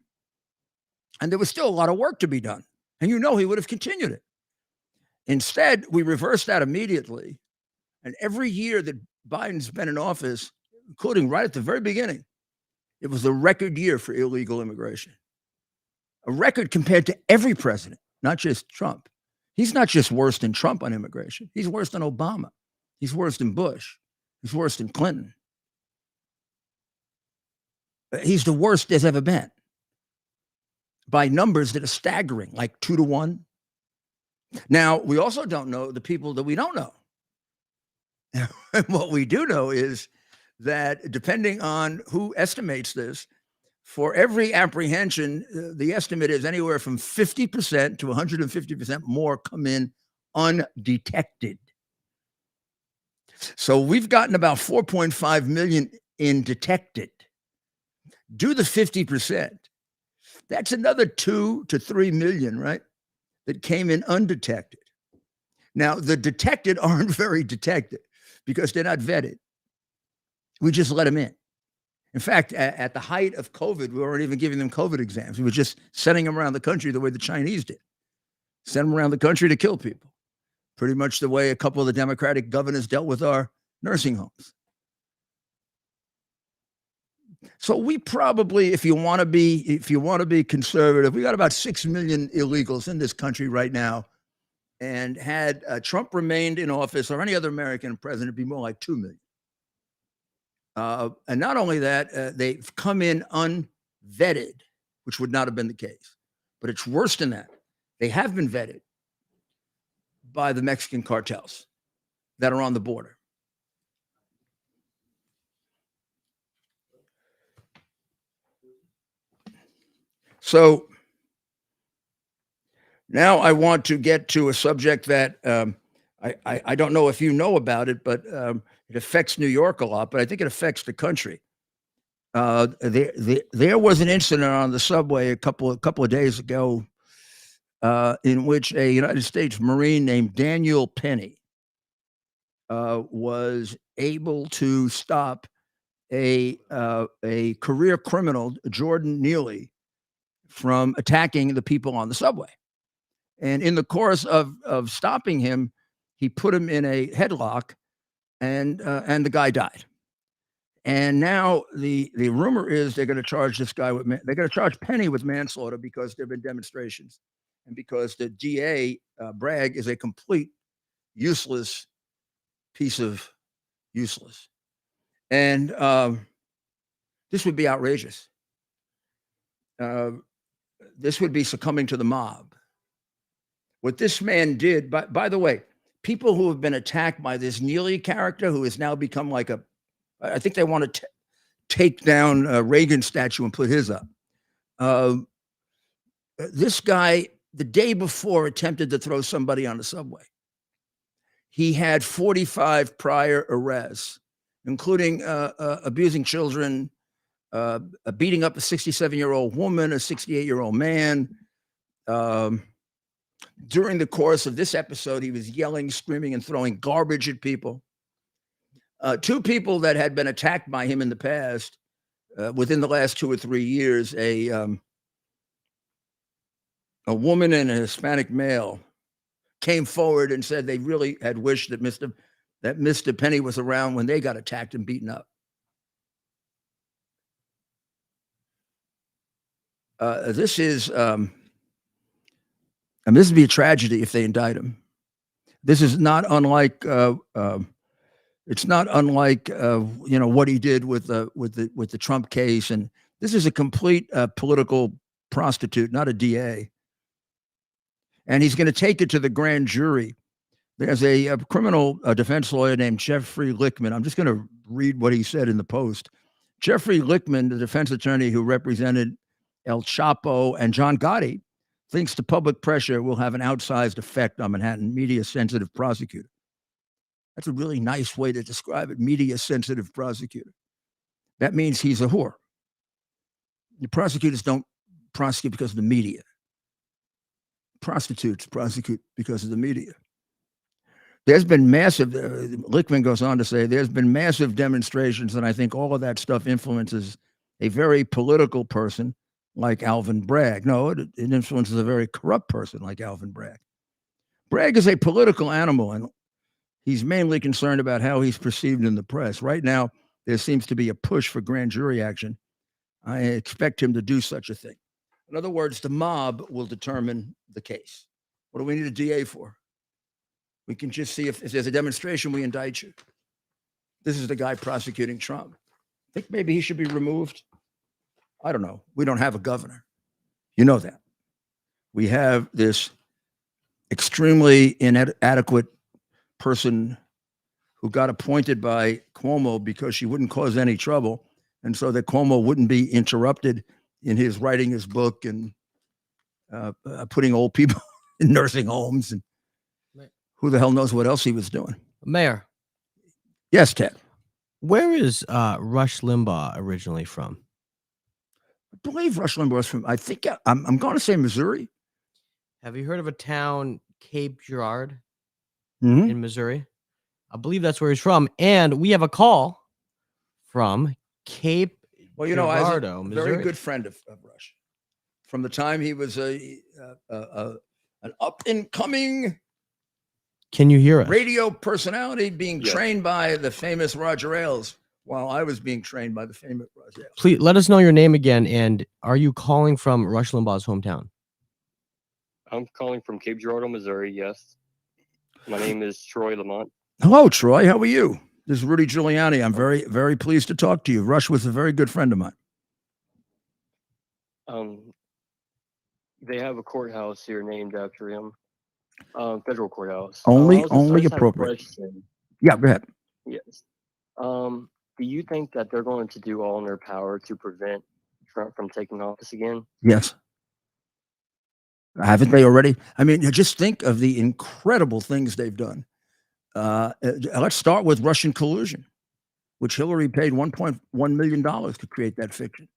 And there was still a lot of work to be done. And you know he would have continued it. Instead, we reversed that immediately. And every year that Biden's been in office, including right at the very beginning, it was a record year for illegal immigration. A record compared to every president, not just Trump. He's not just worse than Trump on immigration. He's worse than Obama. He's worse than Bush. He's worse than Clinton. He's the worst there's ever been by numbers that are staggering, like 2-1. Now, we also don't know the people that we don't know. And what we do know is that depending on who estimates this, for every apprehension, the estimate is anywhere from 50% to 150% more come in undetected. So we've gotten about 4.5 million in detected. Do the 50%. That's another 2 to 3 million, right? That came in undetected. Now, the detected aren't very detected because they're not vetted. We just let them in. In fact, at the height of COVID, we weren't even giving them COVID exams. We were just sending them around the country the way the Chinese did. Send them around the country to kill people. Pretty much the way a couple of the Democratic governors dealt with our nursing homes. So we probably, if you want to be conservative, we got about 6 million illegals in this country right now. And had Trump remained in office or any other American president, it'd be more like 2 million. And not only that, they've come in unvetted, which would not have been the case. But it's worse than that. They have been vetted by the Mexican cartels that are on the border. So now I want to get to a subject that I don't know if you know about it, but it affects New York a lot, but I think it affects the country. There was an incident on the subway a couple of days ago in which a United States Marine named Daniel Penny was able to stop a career criminal, Jordan Neely, from attacking the people on the subway. And in the course of stopping him, he put him in a headlock, and the guy died. And now the rumor is they're going to charge this guy they're going to charge Penny with manslaughter because there have been demonstrations, and because the DA Bragg is a complete useless piece of useless. And this would be outrageous. This would be succumbing to the mob. What this man did, by the way, people who have been attacked by this Neely character, who has now become like I think they want to take down a Reagan statue and put his up. This guy, the day before, attempted to throw somebody on the subway. He had 45 prior arrests, including abusing children, beating up a 67-year-old woman, a 68-year-old man. During the course of this episode, he was yelling, screaming, and throwing garbage at people. 2 people that had been attacked by him in the past, within the last 2 or 3 years, a woman and a Hispanic male came forward and said they really had wished that Mr. Penny was around when they got attacked and beaten up. This would be a tragedy if they indict him. This is not unlike it's not unlike what he did with the Trump case, and this is a complete political prostitute, not a DA. And he's going to take it to the grand jury. There's a criminal defense lawyer named Jeffrey Lichtman. I'm just going to read what he said in the Post. Jeffrey Lichtman, the defense attorney who represented El Chapo and John Gotti, thinks the public pressure will have an outsized effect on Manhattan media-sensitive prosecutor. That's a really nice way to describe it, media-sensitive prosecutor. That means he's a whore. The prosecutors don't prosecute because of the media. Prostitutes prosecute because of the media. There's been massive, Lichtman goes on to say, there's been massive demonstrations, and I think all of that stuff influences a very political person like Alvin Bragg. No, it influences a very corrupt person like Alvin Bragg. Bragg is a political animal, and he's mainly concerned about how he's perceived in the press. Right now, there seems to be a push for grand jury action. I expect him to do such a thing. In other words, the mob will determine the case. What do we need a DA for? We can just see if there's a demonstration, we indict you. This is the guy prosecuting Trump. Think maybe he should be removed? I don't know. We don't have a governor. You know that. We have this extremely inadequate person who got appointed by Cuomo because she wouldn't cause any trouble. And so that Cuomo wouldn't be interrupted in his writing his book and putting old people in nursing homes. And who the hell knows what else he was doing? Mayor, Yes, Ted. where is Rush Limbaugh originally from? I believe Rush Limbaugh was from, I think, I'm going to say Missouri. Have you heard of a town, Cape Girardeau Mhm. in Missouri? I believe that's where he's from. And we have a call from Cape Well, you know, I was Girardeau, a Missouri. very good friend of Rush. From the time he was an up-and-coming Can you hear us? radio personality being Yes. trained by the famous Roger Ailes while I was being trained by the famous Roger Ailes. Please let us know your name again. And are you calling from Rush Limbaugh's hometown? I'm calling from Cape Girardeau, Missouri. Yes. My name is Troy Lamont. Hello, Troy. How are you? This is Rudy Giuliani. I'm very, very pleased to talk to you. Rush was a very good friend of mine. They have a courthouse here named after him. Federal courthouse. Only I just had a appropriate. question. Yeah, go ahead. Yes. Do you think that they're going to do all in their power to prevent Trump from taking office again? Yes. Haven't they already? I mean, just think of the incredible things they've done. Let's start with Russian collusion, which Hillary paid $1.1 million to create that fiction.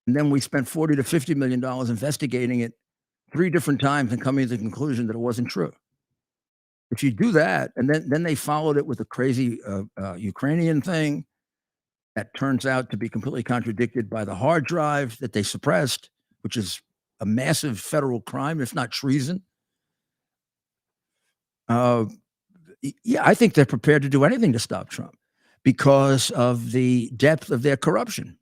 And then we spent $40 to $50 million investigating it 3 different times and coming to the conclusion that it wasn't true. If you do that, and then they followed it with a crazy Ukrainian thing that turns out to be completely contradicted by the hard drive that they suppressed, which is a massive federal crime, if not treason. Yeah, I think they're prepared to do anything to stop Trump because of the depth of their corruption.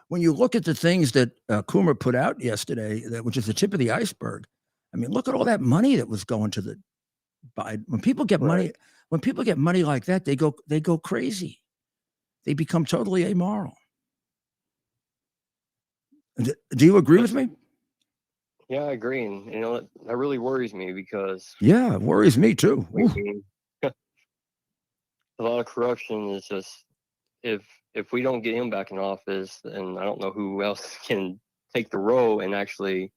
When you look at the things that Coomer put out yesterday, which is the tip of the iceberg, I mean, look at all that money that was going to the Biden. When people get money, when people get money like that, they go crazy. They become totally amoral. Do you agree with me? Yeah, I agree. And that really worries me because Yeah, it worries me too. I mean, a lot of corruption is just if we don't get him back in office, then I don't know who else can take the role and actually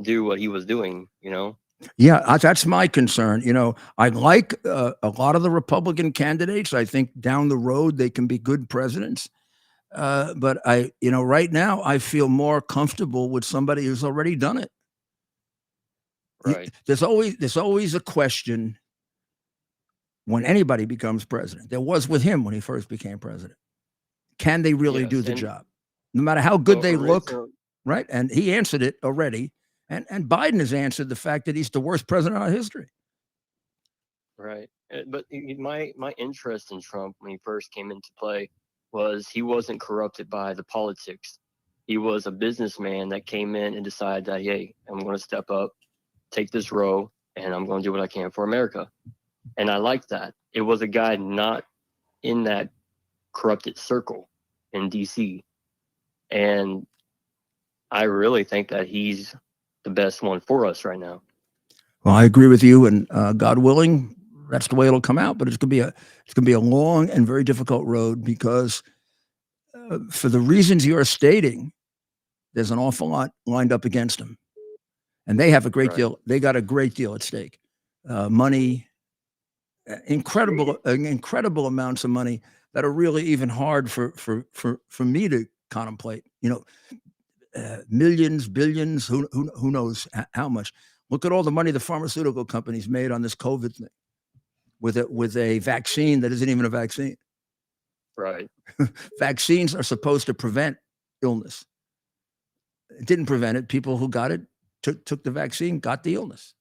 do what he was doing, Yeah, that's my concern. I like a lot of the Republican candidates. I think down the road they can be good presidents. But right now I feel more comfortable with somebody who's already done it. Right. There's always a question when anybody becomes president. There was with him when he first became president. Can they really do the job? No matter how good they look, right? And he answered it already. And Biden has answered the fact that he's the worst president in our history. Right. But my interest in Trump when he first came into play was he wasn't corrupted by the politics. He was a businessman that came in and decided that, hey, I'm going to step up, take this role, and I'm going to do what I can for America. And I like that. It was a guy not in that corrupted circle in DC. And I really think that he's the best one for us right now. Well, I agree with you, and God willing, that's the way it'll come out. But it's gonna be a long and very difficult road because, for the reasons you're stating, there's an awful lot lined up against him, and they have a great deal. They got a great deal at stake, money, incredible amounts of money that are really even hard for me to contemplate. Millions, billions, who knows how much. Look at all the money the pharmaceutical companies made on this COVID thing with a vaccine that isn't even a vaccine. Right. Vaccines are supposed to prevent illness. It didn't prevent it. People who got it took the vaccine, got the illness.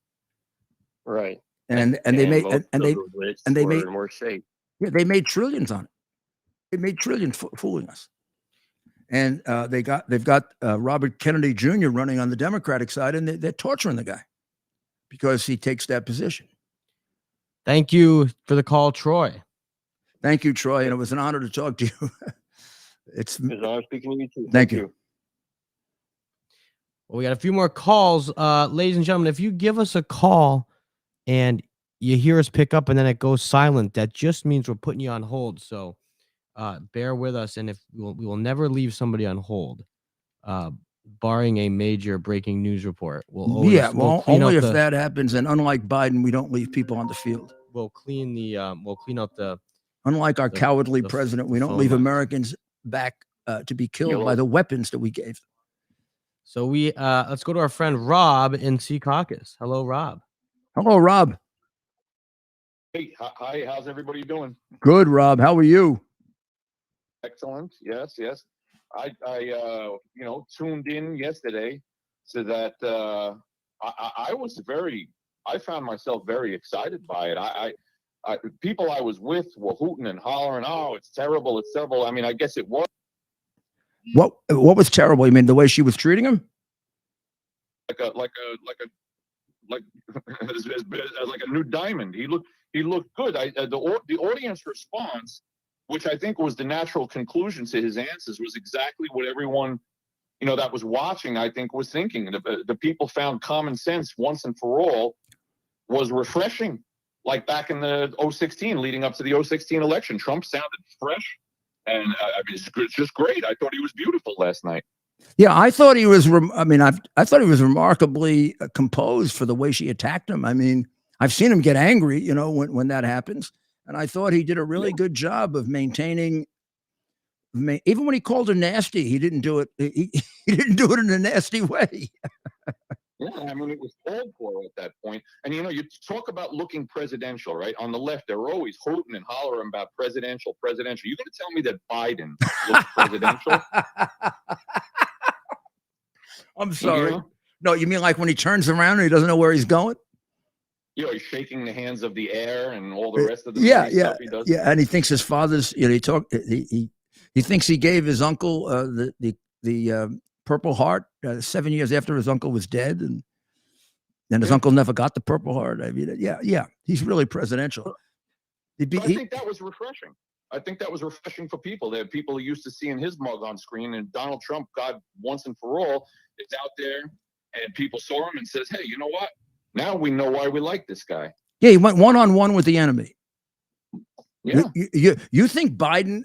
Right. And they made more shape. Yeah, they made trillions on it. They made trillions fooling us. And they've got Robert Kennedy Jr. running on the Democratic side, and they're torturing the guy. because he takes that position. Thank you for the call, Troy. Thank you, Troy, and it was an honor to talk to you. It's an honor speaking to you too. Thank you. Well, we got a few more calls. Ladies and gentlemen, if you give us a call and you hear us pick up and then it goes silent, that just means we're putting you on hold. So bear with us, and if we will never leave somebody on hold, barring a major breaking news report. We'll always, well, only if that happens. And unlike Biden, we don't leave people on the field. We'll clean out the. Unlike our cowardly president, we don't leave lines. Americans back to be killed by the weapons that we gave. So let's go to our friend Rob in Secaucus. Hello, Rob. Hello, Rob. Hey, hi, how's everybody doing? Good, Rob. How are you? Excellent. Yes. I tuned in yesterday so that I found myself very excited by it. People I was with were hooting and hollering, "Oh, it's terrible, it's terrible." I mean, I guess it was. What was terrible? You mean the way she was treating him? Like a new diamond. He looked good. The audience response, which I think was the natural conclusion to his answers, was exactly what everyone, that was watching, I think, was thinking. The people found common sense once and for all was refreshing. Like back in the 2016, leading up to the 2016 election, Trump sounded fresh, and it's just great. I thought he was beautiful last night. Yeah, I thought he was. I thought he was remarkably composed for the way she attacked him. I mean, I've seen him get angry, when that happens, and I thought he did a really good job of maintaining. Even when he called her nasty, he didn't do it. He didn't do it in a nasty way. Yeah, I mean, it was called for at that point. And, you talk about looking presidential, right? On the left, they're always hooting and hollering about presidential. You're going to tell me that Biden looks presidential? I'm sorry. No, you mean like when he turns around and he doesn't know where he's going? He's shaking the hands of the air and all the rest of the stuff he does. Yeah, and he thinks his father's, he thinks he gave his uncle the Purple Heart 7 years after his uncle was dead, and his uncle never got the Purple Heart. I mean, he's really presidential. I think that was refreshing. I think that was refreshing for people. That people are used to seeing his mug on screen, and Donald Trump, God once and for all, is out there, and people saw him and says, "Hey, you know what? Now we know why we like this guy." Yeah, he went one-on-one with the enemy. Yeah. You think Biden?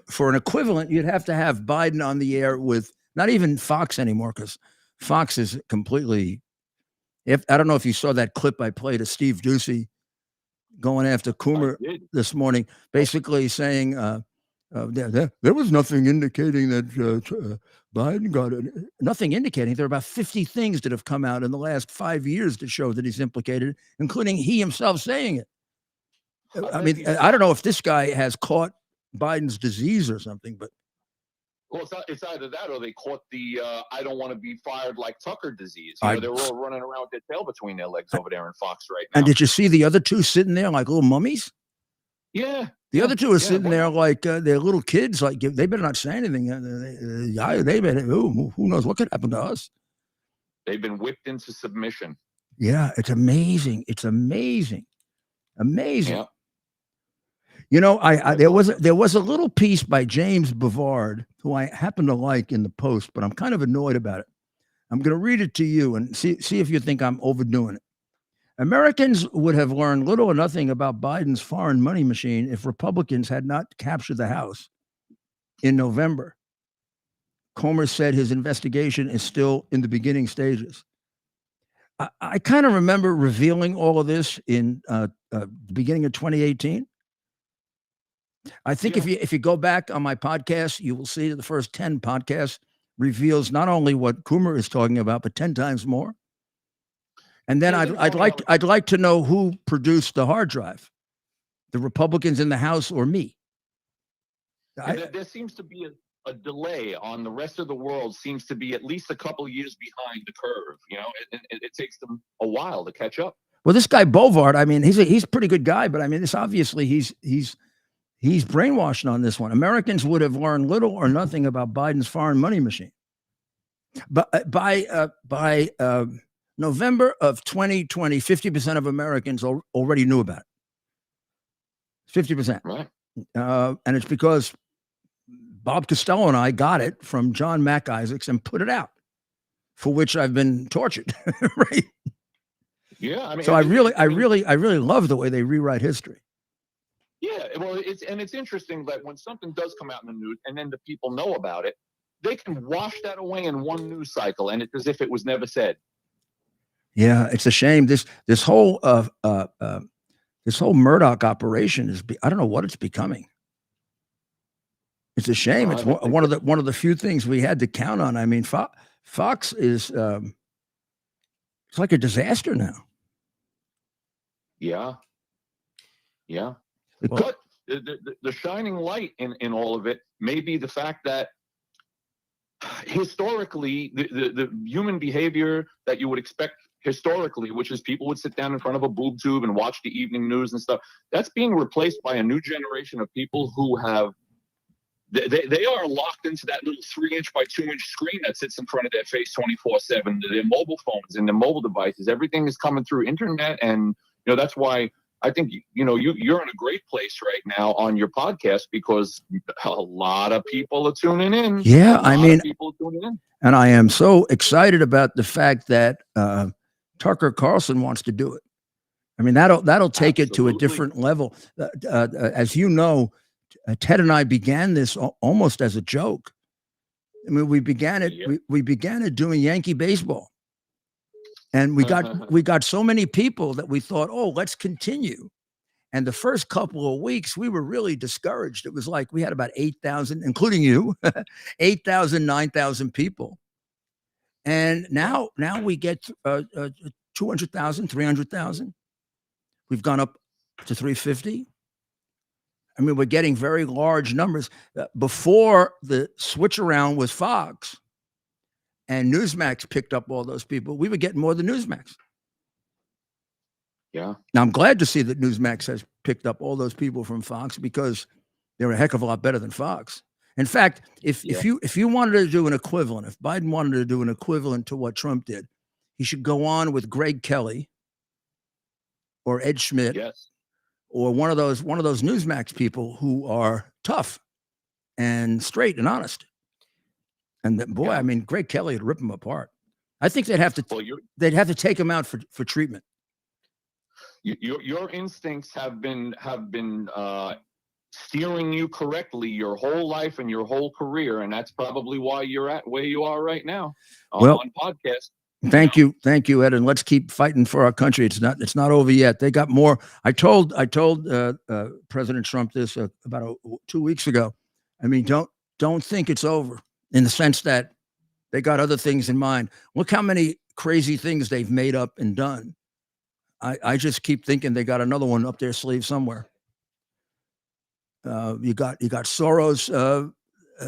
For an equivalent, you'd have to have Biden on the air with not even Fox anymore, because Fox is completely. I don't know if you saw that clip I played of Steve Ducey going after Coomer this morning, basically saying there was nothing indicating that Biden got it. Nothing indicating. There are about 50 things that have come out in the last 5 years to show that he's implicated, including he himself saying it. I mean, I don't know if this guy has caught Biden's disease or something, but. Well, it's either that or they caught the I don't want to be fired like Tucker disease. They're all running around with their tail between their legs over there in Fox right now. And did you see the other two sitting there like little mummies? Yeah. The other two are sitting there like they're little kids. Like they better not say anything. They better. Who knows what could happen to us? They've been whipped into submission. Yeah, it's amazing. It's amazing. Yeah. There was a little piece by James Bavard, who I happen to like in the Post, but I'm kind of annoyed about it. I'm going to read it to you and see if you think I'm overdoing it. Americans would have learned little or nothing about Biden's foreign money machine if Republicans had not captured the House in November. Comer said his investigation is still in the beginning stages. I kind of remember revealing all of this in the beginning of 2018. I think if you go back on my podcast, you will see that the first 10 podcasts reveals not only what Coomer is talking about, but 10 times more. And then I'd like to know who produced the hard drive, the Republicans in the House or me. There seems to be a delay on the rest of the world. Seems to be at least a couple of years behind the curve. It takes them a while to catch up. Well, this guy Bovard, I mean, he's a pretty good guy, but I mean, this obviously he's brainwashed on this one. Americans would have learned little or nothing about Biden's foreign money machine. But by November of 2020, 50% of Americans already knew about it. 50%. Right. And it's because Bob Costello and I got it from John Mac Isaacs and put it out, for which I've been tortured. Right. Yeah. I mean, So I really love the way they rewrite history. Yeah, well, it's interesting that when something does come out in the news and then the people know about it, they can wash that away in one news cycle, and it's as if it was never said. Yeah, it's a shame. This whole Murdoch operation I don't know what it's becoming. It's a shame. No, It's I don't think one of the few things we had to count on. I mean, Fox is it's like a disaster now. Yeah. Well, But the shining light in all of it may be the fact that historically, the human behavior that you would expect historically, which is people would sit down in front of a boob tube and watch the evening news and stuff, that's being replaced by a new generation of people who have they are locked into that little 3-inch by 2-inch screen that sits in front of their face 24/7. Their mobile phones and their mobile devices, everything is coming through internet, and that's why I think you're in a great place right now on your podcast, because a lot of people are tuning in. Yeah, I mean, people are tuning in, and I am so excited about the fact that Tucker Carlson wants to do it. I mean, that'll take it to a different level. As you know, Ted and I began this almost as a joke. I mean, we began it. Yeah. We began it doing Yankee baseball, and we got so many people that we thought, oh, let's continue. And the first couple of weeks, we were really discouraged. It was like we had about 8,000, including you, 8,000, 9,000 people. And now we get 200,000, 300,000. We've gone up to 350. I mean, we're getting very large numbers. Before the switch around with Fox and Newsmax picked up all those people, we were getting more than Newsmax. Yeah. Now, I'm glad to see that Newsmax has picked up all those people from Fox, because they're a heck of a lot better than Fox. In fact, if you wanted to do an equivalent, if Biden wanted to do an equivalent to what Trump did, he should go on with Greg Kelly or Ed Schmidt. Yes. Or one of those Newsmax people who are tough and straight and honest. And boy, I mean, Greg Kelly would rip them apart. I think they'd have to take him out for treatment. Your instincts have been steering you correctly your whole life and your whole career, and that's probably why you're at where you are right now on podcast. Thank you, Ed, and let's keep fighting for our country. It's not over yet. They got more. I told President Trump this about 2 weeks ago. I mean, don't think it's over, in the sense that they got other things in mind. Look how many crazy things they've made up and done. I just keep thinking they got another one up their sleeve somewhere. You got Soros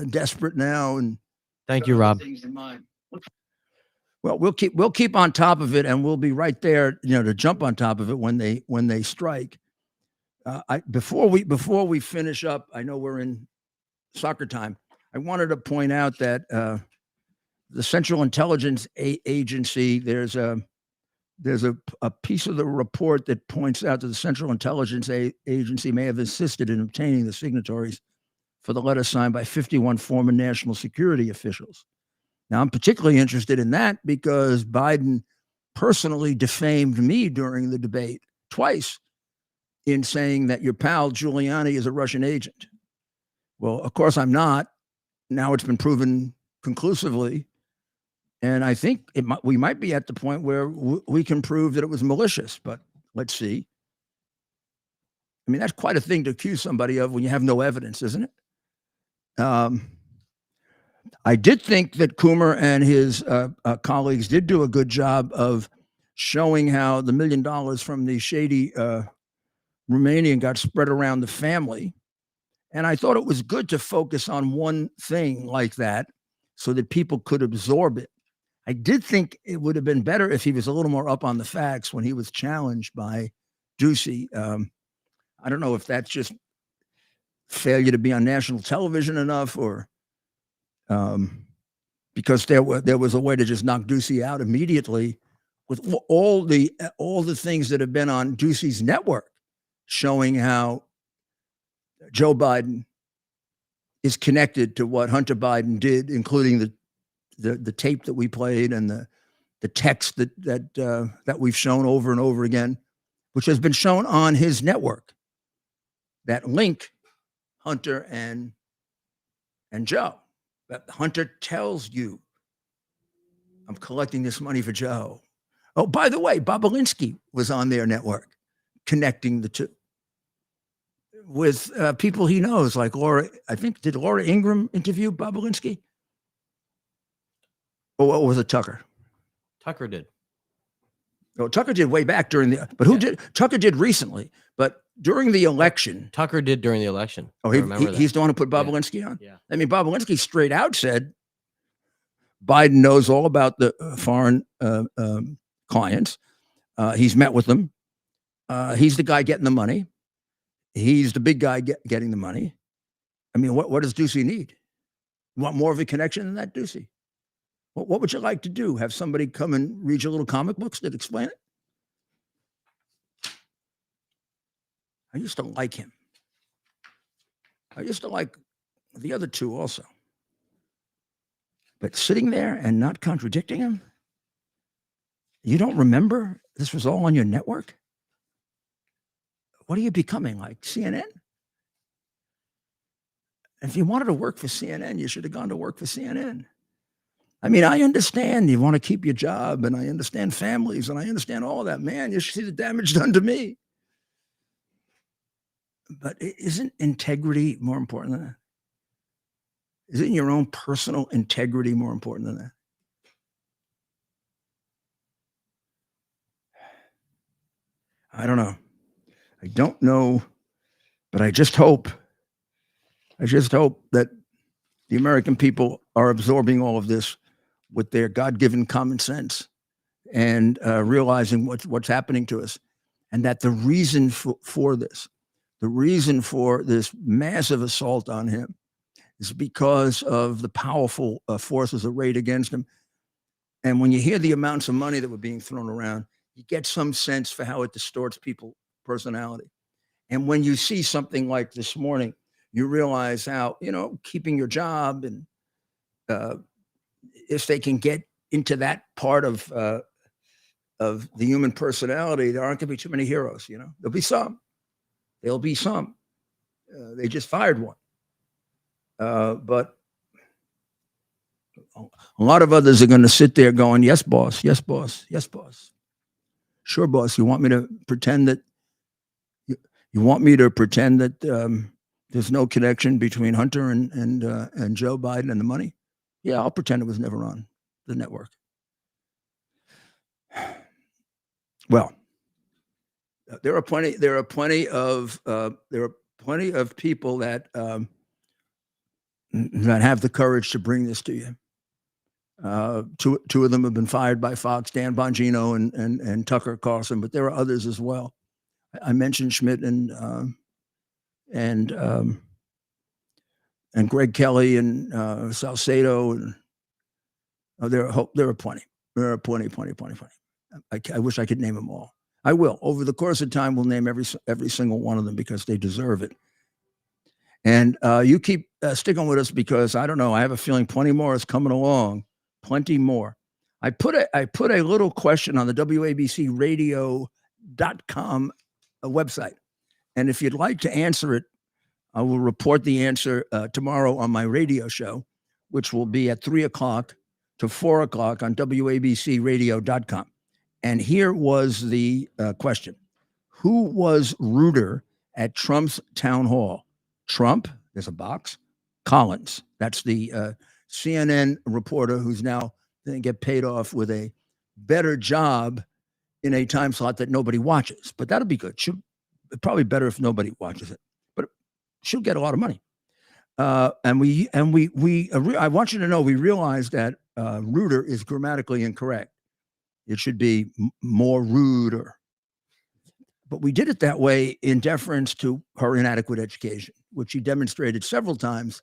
desperate now, and thank you, Rob. Things in mind. Well, we'll keep on top of it, and we'll be right there, to jump on top of it when they strike. Before we finish up, I know we're in soccer time. I wanted to point out that the Central Intelligence Agency, there's a piece of the report that points out that the Central Intelligence Agency may have assisted in obtaining the signatories for the letter signed by 51 former national security officials. Now, I'm particularly interested in that because Biden personally defamed me during the debate twice in saying that your pal Giuliani is a Russian agent. Well, of course, I'm not. Now it's been proven conclusively. And I think we might be at the point where we can prove that it was malicious, but let's see. I mean, that's quite a thing to accuse somebody of when you have no evidence, isn't it? I did think that Coomer and his colleagues did do a good job of showing how the $1 million from the shady Romanian got spread around the family. And I thought it was good to focus on one thing like that so that people could absorb it. I did think it would have been better if he was a little more up on the facts when he was challenged by Ducey. I don't know if that's just failure to be on national television enough, or because there was a way to just knock Ducey out immediately, with all the things that have been on Ducey's network, showing how Joe Biden is connected to what Hunter Biden did, including the tape that we played and the text that we've shown over and over again, which has been shown on his network, that link Hunter and Joe. But Hunter tells you, I'm collecting this money for Joe. Oh, by the way, Bobolinsky was on their network, connecting the two with people he knows, like Laura. I think, did Laura Ingraham interview Bobolinsky? Or what was it, Tucker? Tucker did. Oh, Tucker did way back during the, but who did? Tucker did recently, but during the election. Tucker did during the election. Oh, he's the one who put Bobolinsky on? Yeah. I mean, Bobolinsky straight out said Biden knows all about the foreign clients. He's met with them. He's the guy getting the money. He's the big guy getting the money. I mean, what does Ducey need? You want more of a connection than that, Ducey? What would you like to do? Have somebody come and read your little comic books that explain it? I used to like him. I used to like the other two also. But sitting there and not contradicting him, you don't remember this was all on your network? What are you becoming, like CNN? If you wanted to work for CNN, you should have gone to work for CNN. I mean, I understand you want to keep your job, and I understand families, and I understand all that. Man, you should see the damage done to me. But isn't integrity more important than that? Isn't your own personal integrity more important than that? I don't know. I don't know, but I just hope that the American people are absorbing all of this with their God-given common sense and realizing what's happening to us, and that the reason for this massive assault on him is because of the powerful forces arrayed against him. And when you hear the amounts of money that were being thrown around, you get some sense for how it distorts people's personality. And when you see something like this morning, you realize how, keeping your job, and if they can get into that part of the human personality, there aren't going to be too many heroes. There'll be some. They just fired one. But a lot of others are going to sit there going, yes, boss, yes, boss, yes, boss. Sure, boss. You want me to pretend that there's no connection between Hunter and Joe Biden and the money? Yeah, I'll pretend it was never on the network. Well, there are plenty of people that have the courage to bring this to you. Two of them have been fired by Fox, Dan Bongino and Tucker Carlson, but there are others as well. I mentioned Schmidt and Greg Kelly and Salcedo, and there are plenty. There are plenty. I wish I could name them all. I will. Over the course of time, we'll name every single one of them because they deserve it. And you keep sticking with us because I don't know. I have a feeling plenty more is coming along. Plenty more. I put a little question on the WABCradio.com website, and if you'd like to answer it, I will report the answer tomorrow on my radio show, which will be at 3:00 to 4:00 on WABCradio.com. And here was the question. Who was Reuter at Trump's town hall? Trump, there's a box. Collins, that's the CNN reporter who's now going to get paid off with a better job in a time slot that nobody watches. But that'll be good. Probably better if nobody watches it. But she'll get a lot of money. I want you to know, we realize that Reuter is grammatically incorrect. It should be more rude, but we did it that way in deference to her inadequate education, which she demonstrated several times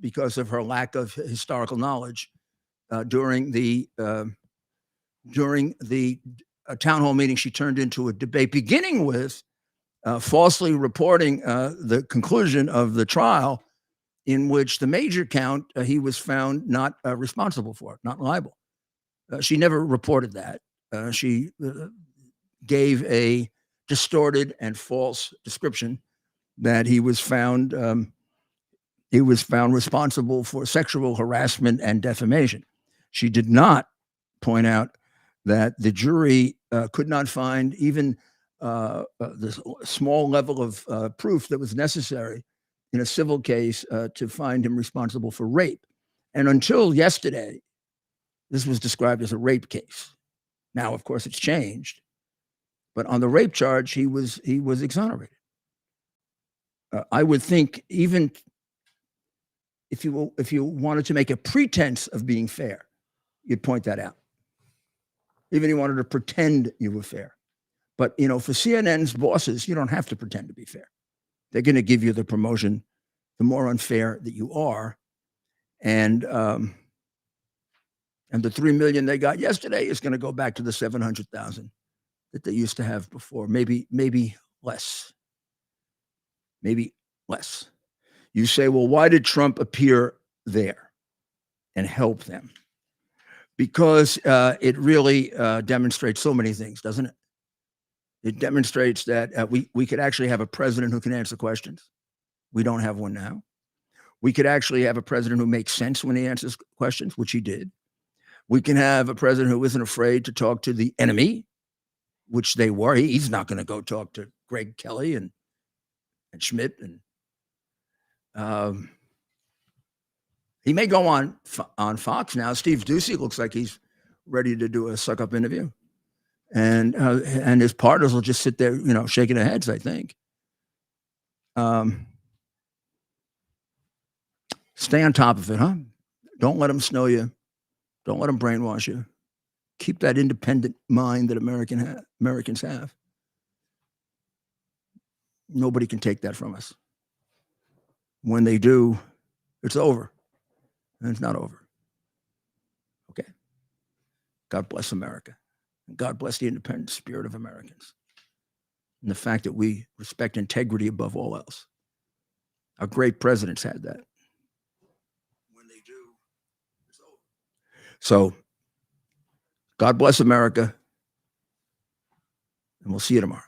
because of her lack of historical knowledge during the during the town hall meeting, she turned into a debate, beginning with falsely reporting the conclusion of the trial, in which the major count he was found not responsible for, not liable. She never reported that. She gave a distorted and false description that he was found responsible for sexual harassment and defamation. She did not point out that the jury could not find even the small level of proof that was necessary in a civil case to find him responsible for rape. And until yesterday, this was described as a rape case. Now, of course, it's changed, but on the rape charge, he was exonerated. I would think, even if you wanted to make a pretense of being fair, you'd point that out. Even if you wanted to pretend you were fair. But, for CNN's bosses, you don't have to pretend to be fair. They're going to give you the promotion the more unfair that you are. And the $3 million they got yesterday is going to go back to the 700,000 that they used to have before. Maybe less. Maybe less. You say, well, why did Trump appear there and help them? Because it really demonstrates so many things, doesn't it? It demonstrates that we could actually have a president who can answer questions. We don't have one now. We could actually have a president who makes sense when he answers questions, which he did. We can have a president who isn't afraid to talk to the enemy, which they were. He's not going to go talk to Greg Kelly and Schmidt. And he may go on Fox now. Steve Doocy looks like he's ready to do a suck-up interview. And his partners will just sit there, shaking their heads, I think. Stay on top of it, huh? Don't let them snow you. Don't let them brainwash you. Keep that independent mind that Americans have. Nobody can take that from us. When they do, it's over. And it's not over. Okay? God bless America. God bless the independent spirit of Americans. And the fact that we respect integrity above all else. Our great presidents had that. When they do, it's over. So, God bless America. And we'll see you tomorrow.